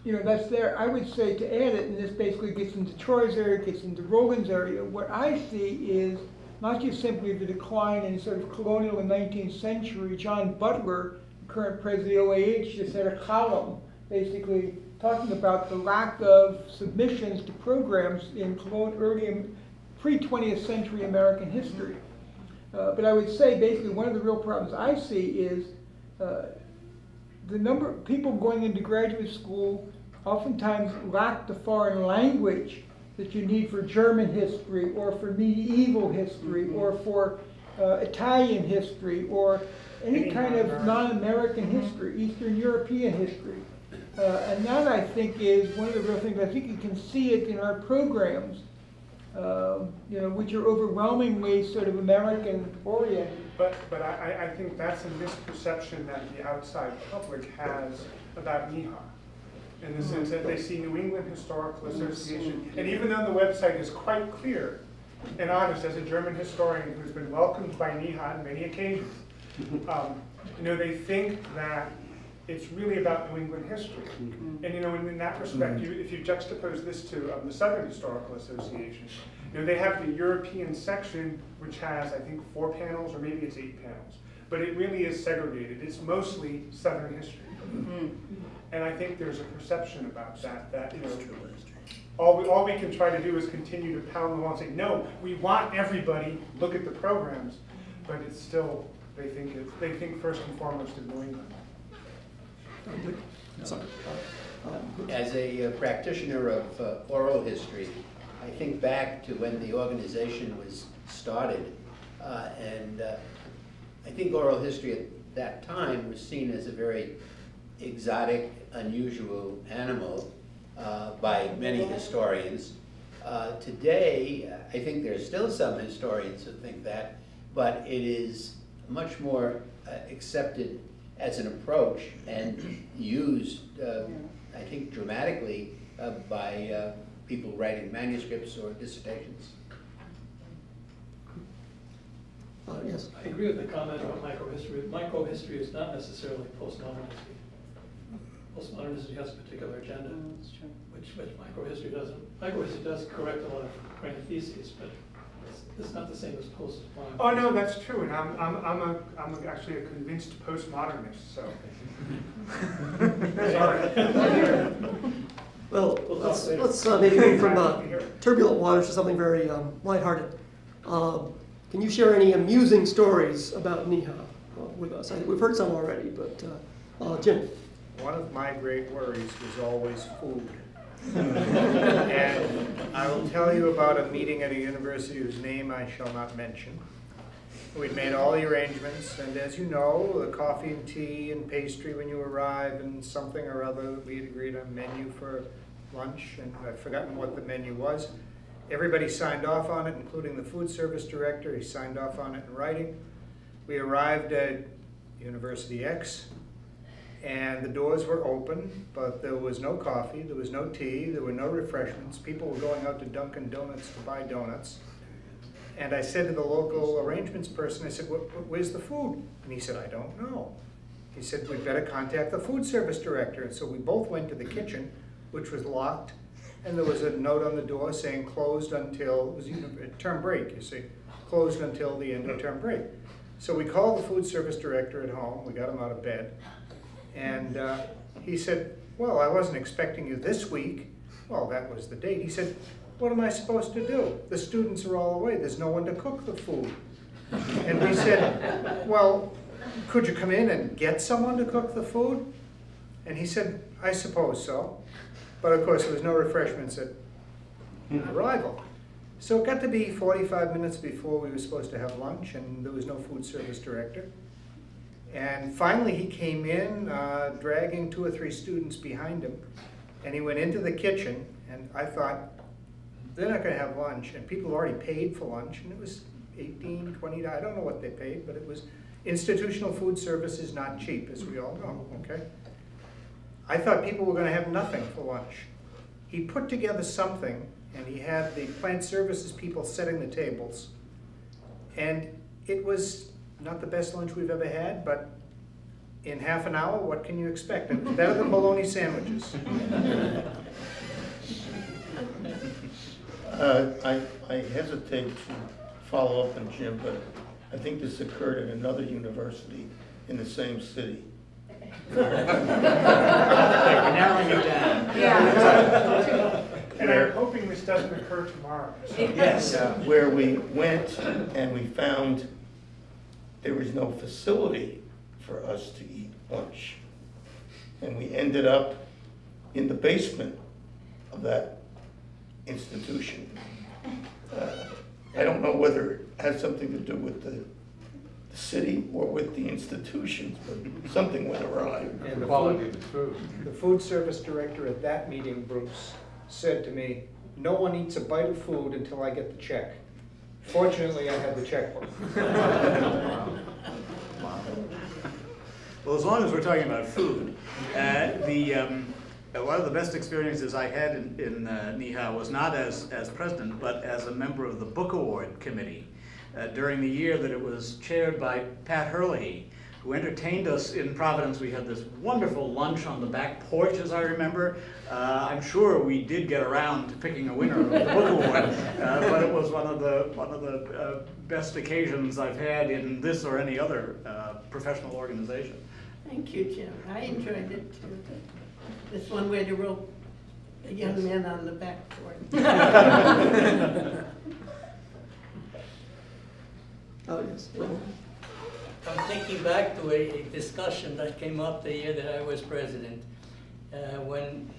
you know, that's there. I would say to add it, and this basically gets into Troy's area, gets into Roland's area. What I see is not just simply the decline in sort of colonial and 19th century. John Butler, current president of the OAH, just had a column basically talking about the lack of submissions to programs in early pre-20th century American history. But I would say basically one of the real problems I see is the number of people going into graduate school oftentimes lack the foreign language that you need for German history or for medieval history or for Italian history or any kind of non-American history, Eastern European history. And that, I think, is one of the real things. I think you can see it in our programs, you know, which are overwhelmingly sort of American-oriented. But I think that's a misperception that the outside public has about NEHA, in the sense that they see New England Historical Association, and even though the website is quite clear and honest, as a German historian who's been welcomed by NEHA on many occasions, you know, they think that it's really about New England history. And you know, in that respect, if you juxtapose this to the Southern Historical Association, you know, they have the European section, which has, I think, 4 panels, or maybe it's 8 panels. But it really is segregated. It's mostly Southern history. And I think there's a perception about that, you know, all we can try to do is continue to pound the wall and say, no, we want everybody, look at the programs, but it's still, they think first and foremost of New England. As a practitioner of oral history, I think back to when the organization was started, and I think oral history at that time was seen as a very exotic, unusual animal by many historians. Today, I think there's still some historians who think that, but it is much more accepted as an approach and used, I think, dramatically by people writing manuscripts or dissertations. Yes, I agree with the comment about microhistory. Microhistory is not necessarily postmodern history. Postmodern history has a particular agenda, which microhistory doesn't. Microhistory does correct a lot of grand theses, but it's not the same as postmodern. Oh no, that's true, and I'm actually a convinced postmodernist. So. Sorry. Well, let's maybe move from turbulent waters to something very lighthearted. Can you share any amusing stories about NEHA with us? We've heard some already, but Jim. One of my great worries was always food. And I will tell you about a meeting at a university whose name I shall not mention. We'd made all the arrangements, and as you know, the coffee and tea and pastry when you arrive and something or other, we had agreed on a menu for lunch, and I've forgotten what the menu was. Everybody signed off on it, including the food service director. He signed off on it in writing. We arrived at University X, and the doors were open, but there was no coffee, there was no tea, there were no refreshments. People were going out to Dunkin' Donuts to buy donuts. And I said to the local arrangements person, I said, where's the food? And he said, I don't know. he said, we'd better contact the food service director. And so we both went to the kitchen, which was locked, and there was a note on the door saying closed until, it was term break, you see, closed until the end of term break. So we called the food service director at home, we got him out of bed, and he said, well, I wasn't expecting you this week. Well, that was the date. He said, what am I supposed to do? The students are all away, there's no one to cook the food. And we said, well, could you come in and get someone to cook the food? And he said, I suppose so. But of course, there was no refreshments at arrival. So it got to be 45 minutes before we were supposed to have lunch, and there was no food service director. And finally he came in, dragging 2 or 3 students behind him, and he went into the kitchen, and I thought, they're not going to have lunch, and people already paid for lunch, and it was $18, $20, I don't know what they paid, but it was, institutional food service is not cheap, as we all know, okay? I thought people were going to have nothing for lunch. He put together something, and he had the plant services people setting the tables, and it was not the best lunch we've ever had, but in half an hour, what can you expect? It was better than bologna sandwiches. I hesitate to follow up on Jim, but I think this occurred at another university in the same city. We're narrowing you down. Yeah. And I'm hoping this doesn't occur tomorrow. So. Yes. Where we went and we found there was no facility for us to eat lunch. And we ended up in the basement of that institution. I don't know whether it has something to do with the city or with the institutions, but something went awry. And the food service director at that meeting, Bruce, said to me, no one eats a bite of food until I get the check. Fortunately, I had the checkbook. Well, as long as we're talking about food, one of the best experiences I had in NEHA was not as president, but as a member of the Book Award Committee during the year that it was chaired by Pat Hurley, who entertained us in Providence. We had this wonderful lunch on the back porch, as I remember. I'm sure we did get around to picking a winner of the Book Award, but it was one of the best occasions I've had in this or any other professional organization. Thank you, Jim. I enjoyed it too. This one way to rope a young man on the back porch. Oh, yes. I'm thinking back to a discussion that came up the year that I was president, when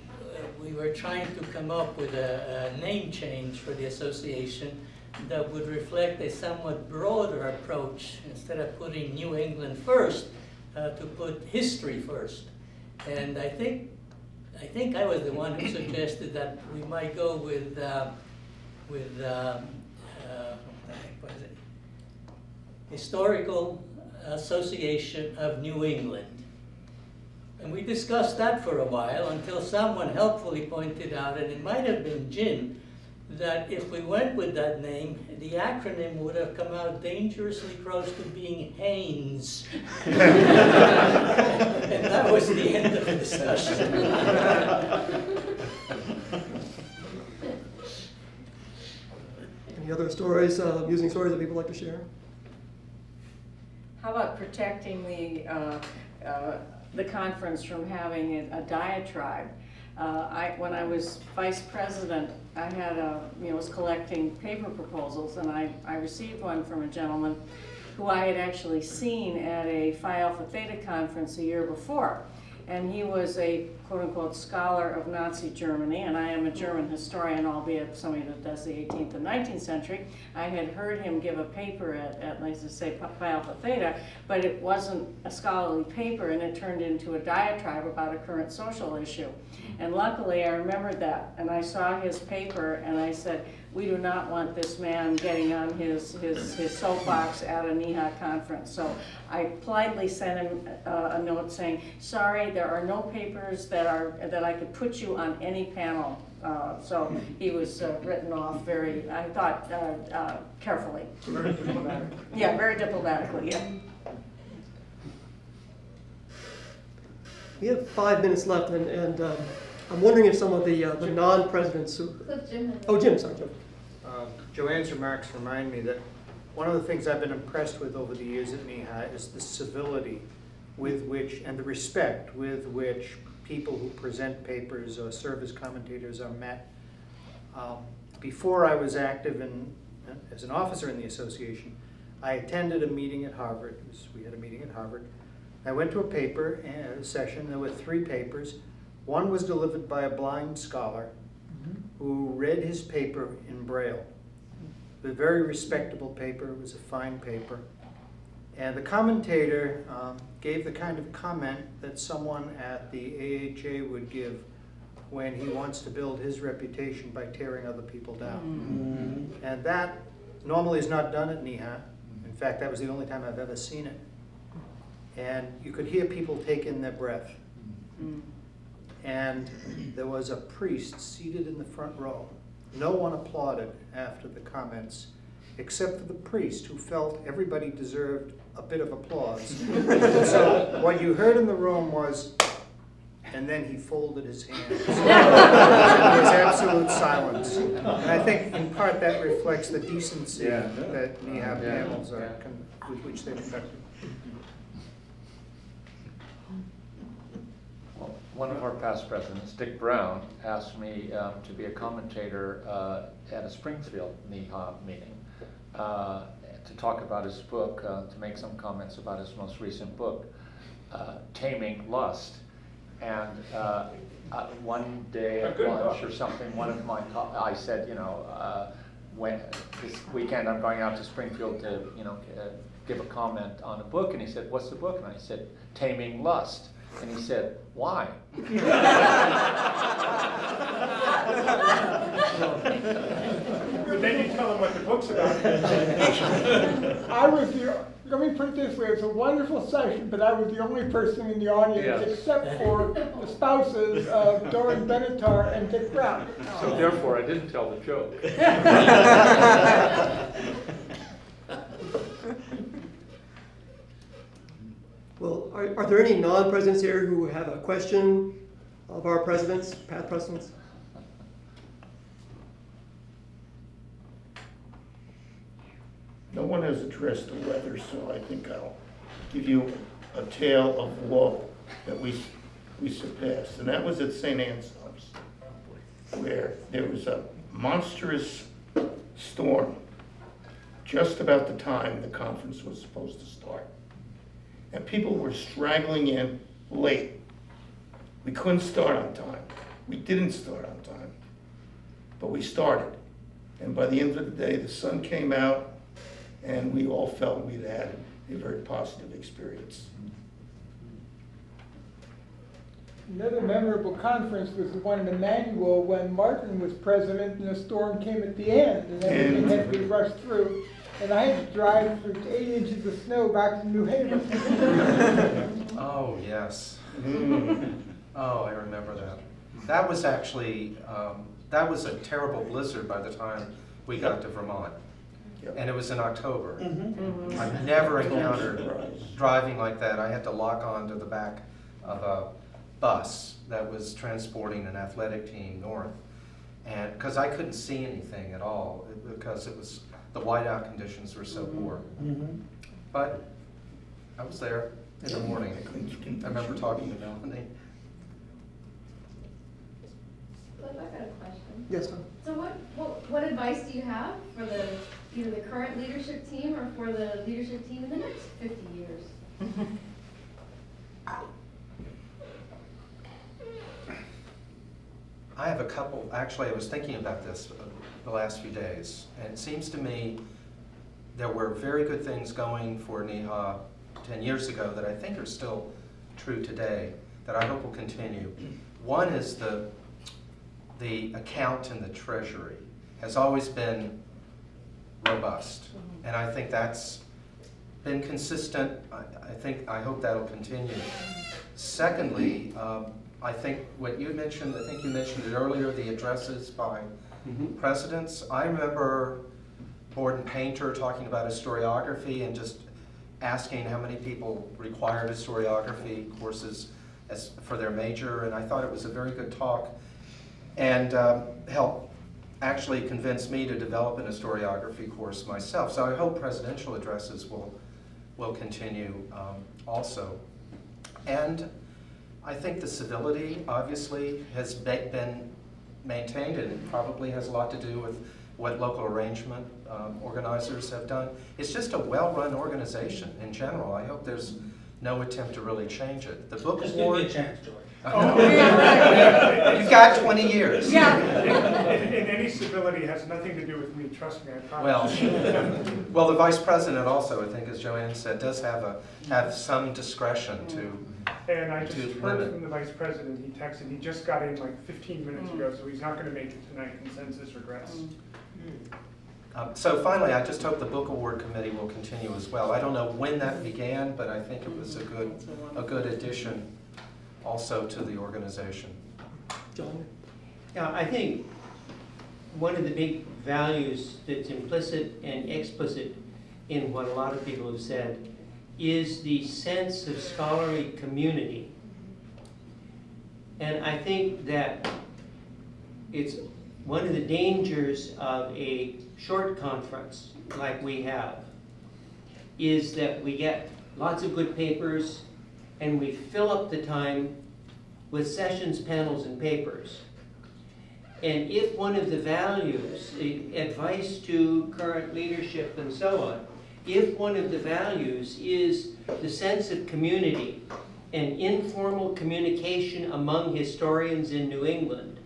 we were trying to come up with a name change for the association that would reflect a somewhat broader approach. Instead of putting New England first, to put history first. And I think I was the one who suggested that we might go with what the heck was it? Historical Association of New England. And we discussed that for a while until someone helpfully pointed out, and it might have been Jim, that if we went with that name, the acronym would have come out dangerously close to being Haynes. And that was the end of the discussion. Any other stories, amusing stories that people like to share? How about protecting the conference from having a diatribe? When I was vice president, I had was collecting paper proposals, and I received one from a gentleman who I had actually seen at a Phi Alpha Theta conference a year before. And he was a quote-unquote scholar of Nazi Germany, and I am a German historian, albeit somebody that does the 18th and 19th century. I had heard him give a paper at let's just say, Phi Alpha Theta, but it wasn't a scholarly paper, and it turned into a diatribe about a current social issue. And luckily, I remembered that, and I saw his paper, and I said, we do not want this man getting on his soapbox at a NEHA conference. So I politely sent him a note saying, sorry, there are no papers that I could put you on any panel. So he was written off very, I thought, carefully. Very diplomatic. Yeah, very diplomatically, yeah. We have 5 minutes left, and I'm wondering if some of the non-presidents who... Jim. Oh, Jim, sorry, Jim. Joanne's remarks remind me that one of the things I've been impressed with over the years at NEHA is the civility with which, and the respect with which people who present papers or serve as commentators are met. Before I was active as an officer in the association, I attended a meeting at Harvard. We had a meeting at Harvard. I went to a paper session. There were 3 papers. One was delivered by a blind scholar who read his paper in Braille. It was a very respectable paper. It was a fine paper. And the commentator gave the kind of comment that someone at the AHA would give when he wants to build his reputation by tearing other people down. And that normally is not done at NEHA. In fact, that was the only time I've ever seen it. And you could hear people take in their breath. And there was a priest seated in the front row. No one applauded after the comments, except for the priest, who felt everybody deserved a bit of applause. So what you heard in the room was, and then he folded his hands. There was absolute silence. And I think in part that reflects the decency that NEHA panels are, with which they're conducted. Well, one of our past presidents, Dick Brown, asked me to be a commentator at a Springfield NEHA meeting to talk about his book, to make some comments about his most recent book, Taming Lust. And one day at lunch or something, I said, when this weekend I'm going out to Springfield to, give a comment on a book, and he said, "What's the book?" And I said, "Taming Lust." And he said, "Why?" But then you tell them what the book's about. Let me put it this way, it's a wonderful session, but I was the only person in the audience except for the spouses of Doran Benatar and Dick Brown. So therefore, I didn't tell the joke. Well, are there any non-presidents here who have a question of our presidents, past presidents? No one has addressed the weather, so I think I'll give you a tale of woe that we surpassed. And that was at St. Anselm's, where there was a monstrous storm just about the time the conference was supposed to start. And people were straggling in late. We couldn't start on time. We didn't start on time, but we started. And by the end of the day, the sun came out, and we all felt we'd had a very positive experience. Another memorable conference was the one in Emmanuel when Martin was president and the storm came at the end and everything had to be rushed through. And I had to drive through 8 inches of snow back to New Haven. Oh, yes. Oh, I remember that. That was actually, that was a terrible blizzard by the time we got to Vermont. And it was in October. I've never encountered driving like that. I had to lock on to the back of a bus that was transporting an athletic team north. And because I couldn't see anything at all, because it was, the whiteout conditions were so poor. But I was there in the morning. I remember talking to Melanie. Cliff, I've got a question. Yes, ma'am. So what advice do you have for either the current leadership team or for the leadership team in the next 50 years? I have a couple, actually I was thinking about this the last few days, and it seems to me there were very good things going for NEHA 10 years ago that I think are still true today, that I hope will continue. One is the account in the Treasury has always been robust, and I think that's been consistent. I hope that'll continue. Secondly, I think what you mentioned, I think you mentioned it earlier, the addresses by presidents. I remember Borden Painter talking about historiography and just asking how many people required historiography courses for their major, and I thought it was a very good talk, and helped actually convince me to develop an historiography course myself. So I hope presidential addresses will continue also. And I think the civility obviously has been maintained, and it probably has a lot to do with what local arrangement organizers have done. It's just a well-run organization in general. I hope there's no attempt to really change it. The book Just award. give me a chance, George. You've got 20 years. Yeah. And any civility has nothing to do with me, trust me, I promise. Well, the vice president also, I think, as Joanne said, does have some discretion to. And I just heard from the vice president, he texted, he just got in like 15 minutes ago, so he's not going to make it tonight, consensus regrets. So finally, I just hope the book award committee will continue as well. I don't know when that began, but I think it was a good addition also to the organization. John? Yeah, I think one of the big values that's implicit and explicit in what a lot of people have said is the sense of scholarly community. And I think that it's one of the dangers of a short conference like we have is that we get lots of good papers and we fill up the time with sessions, panels, and papers. And if one of the values, advice to current leadership and so on, if one of the values is the sense of community and informal communication among historians in New England,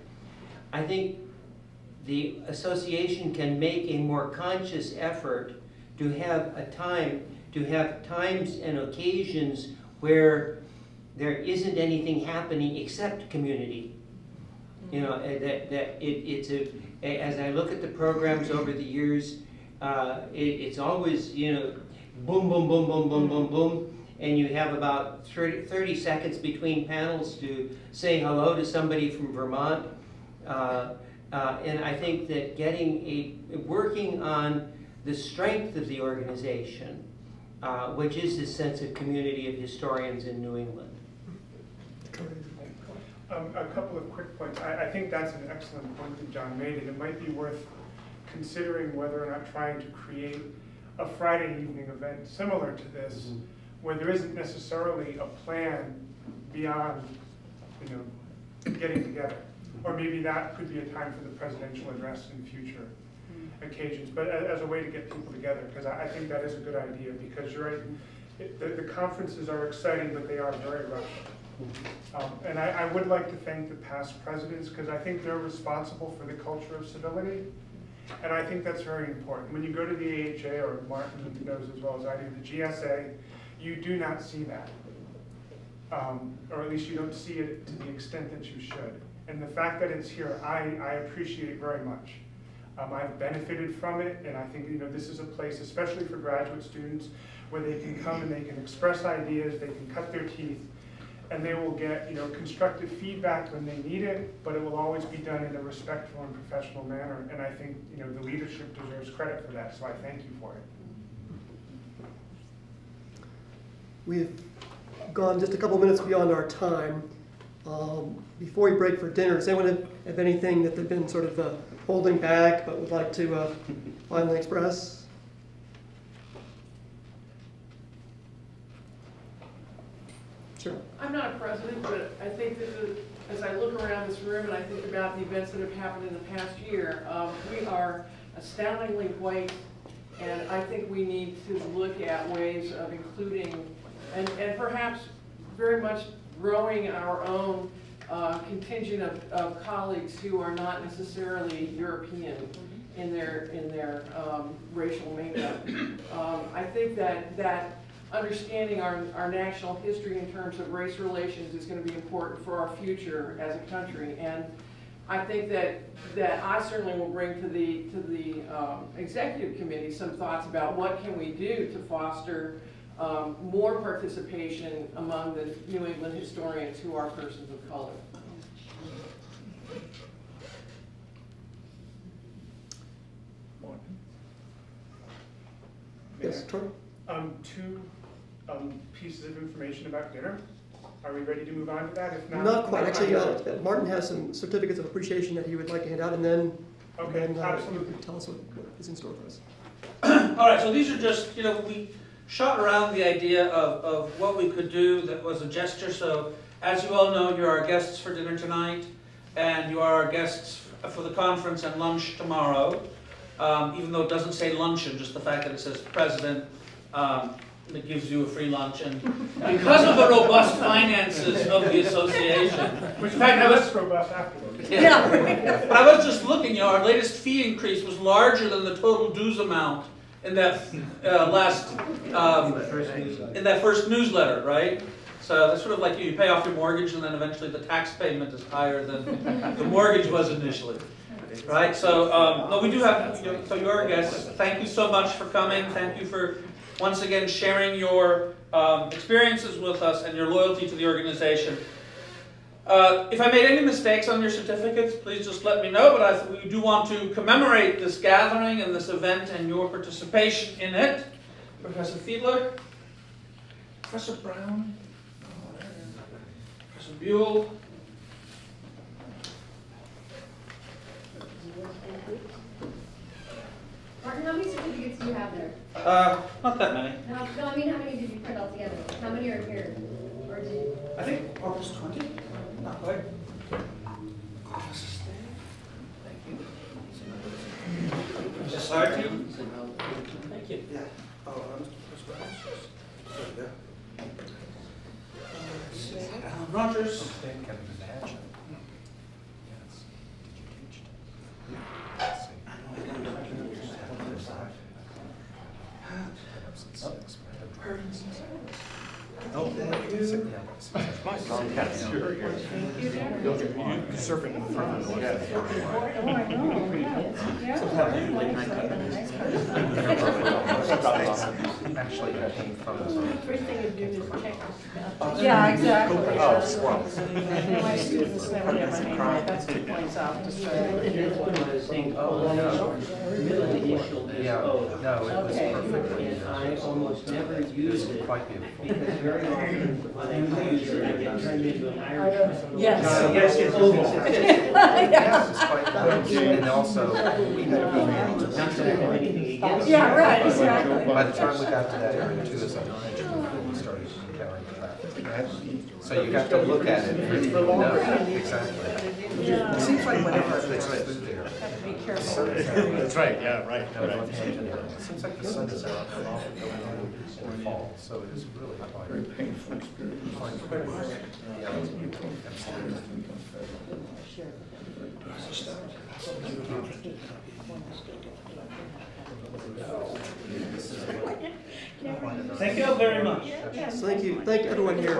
I think the association can make a more conscious effort to have times and occasions where there isn't anything happening except community. You know, as I look at the programs over the years, it's always, you know, boom, boom, boom, boom, boom, boom, boom, and you have about 30 seconds between panels to say hello to somebody from Vermont. And I think that working on the strength of the organization, which is this sense of community of historians in New England. A couple of quick points. I think that's an excellent point that John made, and it might be worth considering whether or not trying to create a Friday evening event similar to this, where there isn't necessarily a plan beyond, you know, getting together. Or maybe that could be a time for the presidential address in future occasions, but as a way to get people together, because I think that is a good idea, because you're right, the conferences are exciting, but they are very rushed. And I would like to thank the past presidents, because I think they're responsible for the culture of civility, and I think that's very important. When you go to the AHA, or Martin knows as well as I do, the GSA, you do not see that. Or at least you don't see it to the extent that you should. And the fact that it's here, I appreciate very much. I've benefited from it, and I think, you know, this is a place, especially for graduate students, where they can come and they can express ideas, they can cut their teeth, and they will get, you know, constructive feedback when they need it, but it will always be done in a respectful and professional manner. And I think, you know, the leadership deserves credit for that, so I thank you for it. We've gone just a couple minutes beyond our time. Before we break for dinner, does anyone have anything that they've been sort of holding back but would like to finally express? Sure. I'm not a president, but I think that as I look around this room and I think about the events that have happened in the past year, we are astoundingly white, and I think we need to look at ways of including and perhaps very much growing our own contingent of colleagues who are not necessarily European in their racial makeup. I think that understanding our national history in terms of race relations is going to be important for our future as a country. And I think that I certainly will bring to the executive committee some thoughts about what can we do to foster more participation among the New England historians who are persons of color. Yes, Troy? Two pieces of information about dinner. Are we ready to move on to that? If not, Not quite. Actually, Martin has some certificates of appreciation that he would like to hand out, and then, okay, you absolutely. can tell us what is in store for us. All right, so these are just, we shot around the idea of what we could do that was a gesture. So as you all know, you're our guests for dinner tonight, and you are our guests for the conference and lunch tomorrow. Even though it doesn't say luncheon, just the fact that it says president, it gives you a free lunch. And because of the robust finances of the association, Which in fact, I was robust afterwards. Yeah. But I was just looking, our latest fee increase was larger than the total dues amount in that in that first newsletter, right? So that's sort of like you pay off your mortgage, and then eventually the tax payment is higher than the mortgage was initially, right? So no, we do have. So you are a guest. Thank you so much for coming. Thank you for once again sharing your experiences with us and your loyalty to the organization. If I made any mistakes on your certificates, please just let me know, but we do want to commemorate this gathering and this event and your participation in it. Professor Fiedler, Professor Brown, Professor Buell. Martin, how many certificates do you have there? Not that many. No, I mean, how many did you print all together? How many are here? Or did you? I think almost 20. Not quite. Thank you. Society. Thank you. Yeah. Oh, Alan Rogers. Can imagine. Yes. Oh, surfing in front. Actually, that came from the First thing you do is check. Yeah, exactly. Oh, squirrels. My students never get my name right, that's 2 points off to start. Yeah, no, it was Okay. perfect. And I almost never use it Quite beautiful. because very often when I use it, I get turned into an Irish. Yes. Yes, it's oval. Yes, it's quite good. And also, we had a female. Not that I have anything against it. Yeah, right, exactly. By the time we got to that area too, as I mentioned, we started encountering traffic. So you got to look at it really know exactly. It seems like whenever I fix food there. Have to be careful. That's right, yeah, right. It seems like the sun is out and off in the fall, so it is really quite Very painful experience. Yeah, absolutely. Thank you all very much. Thank you. Thank everyone here.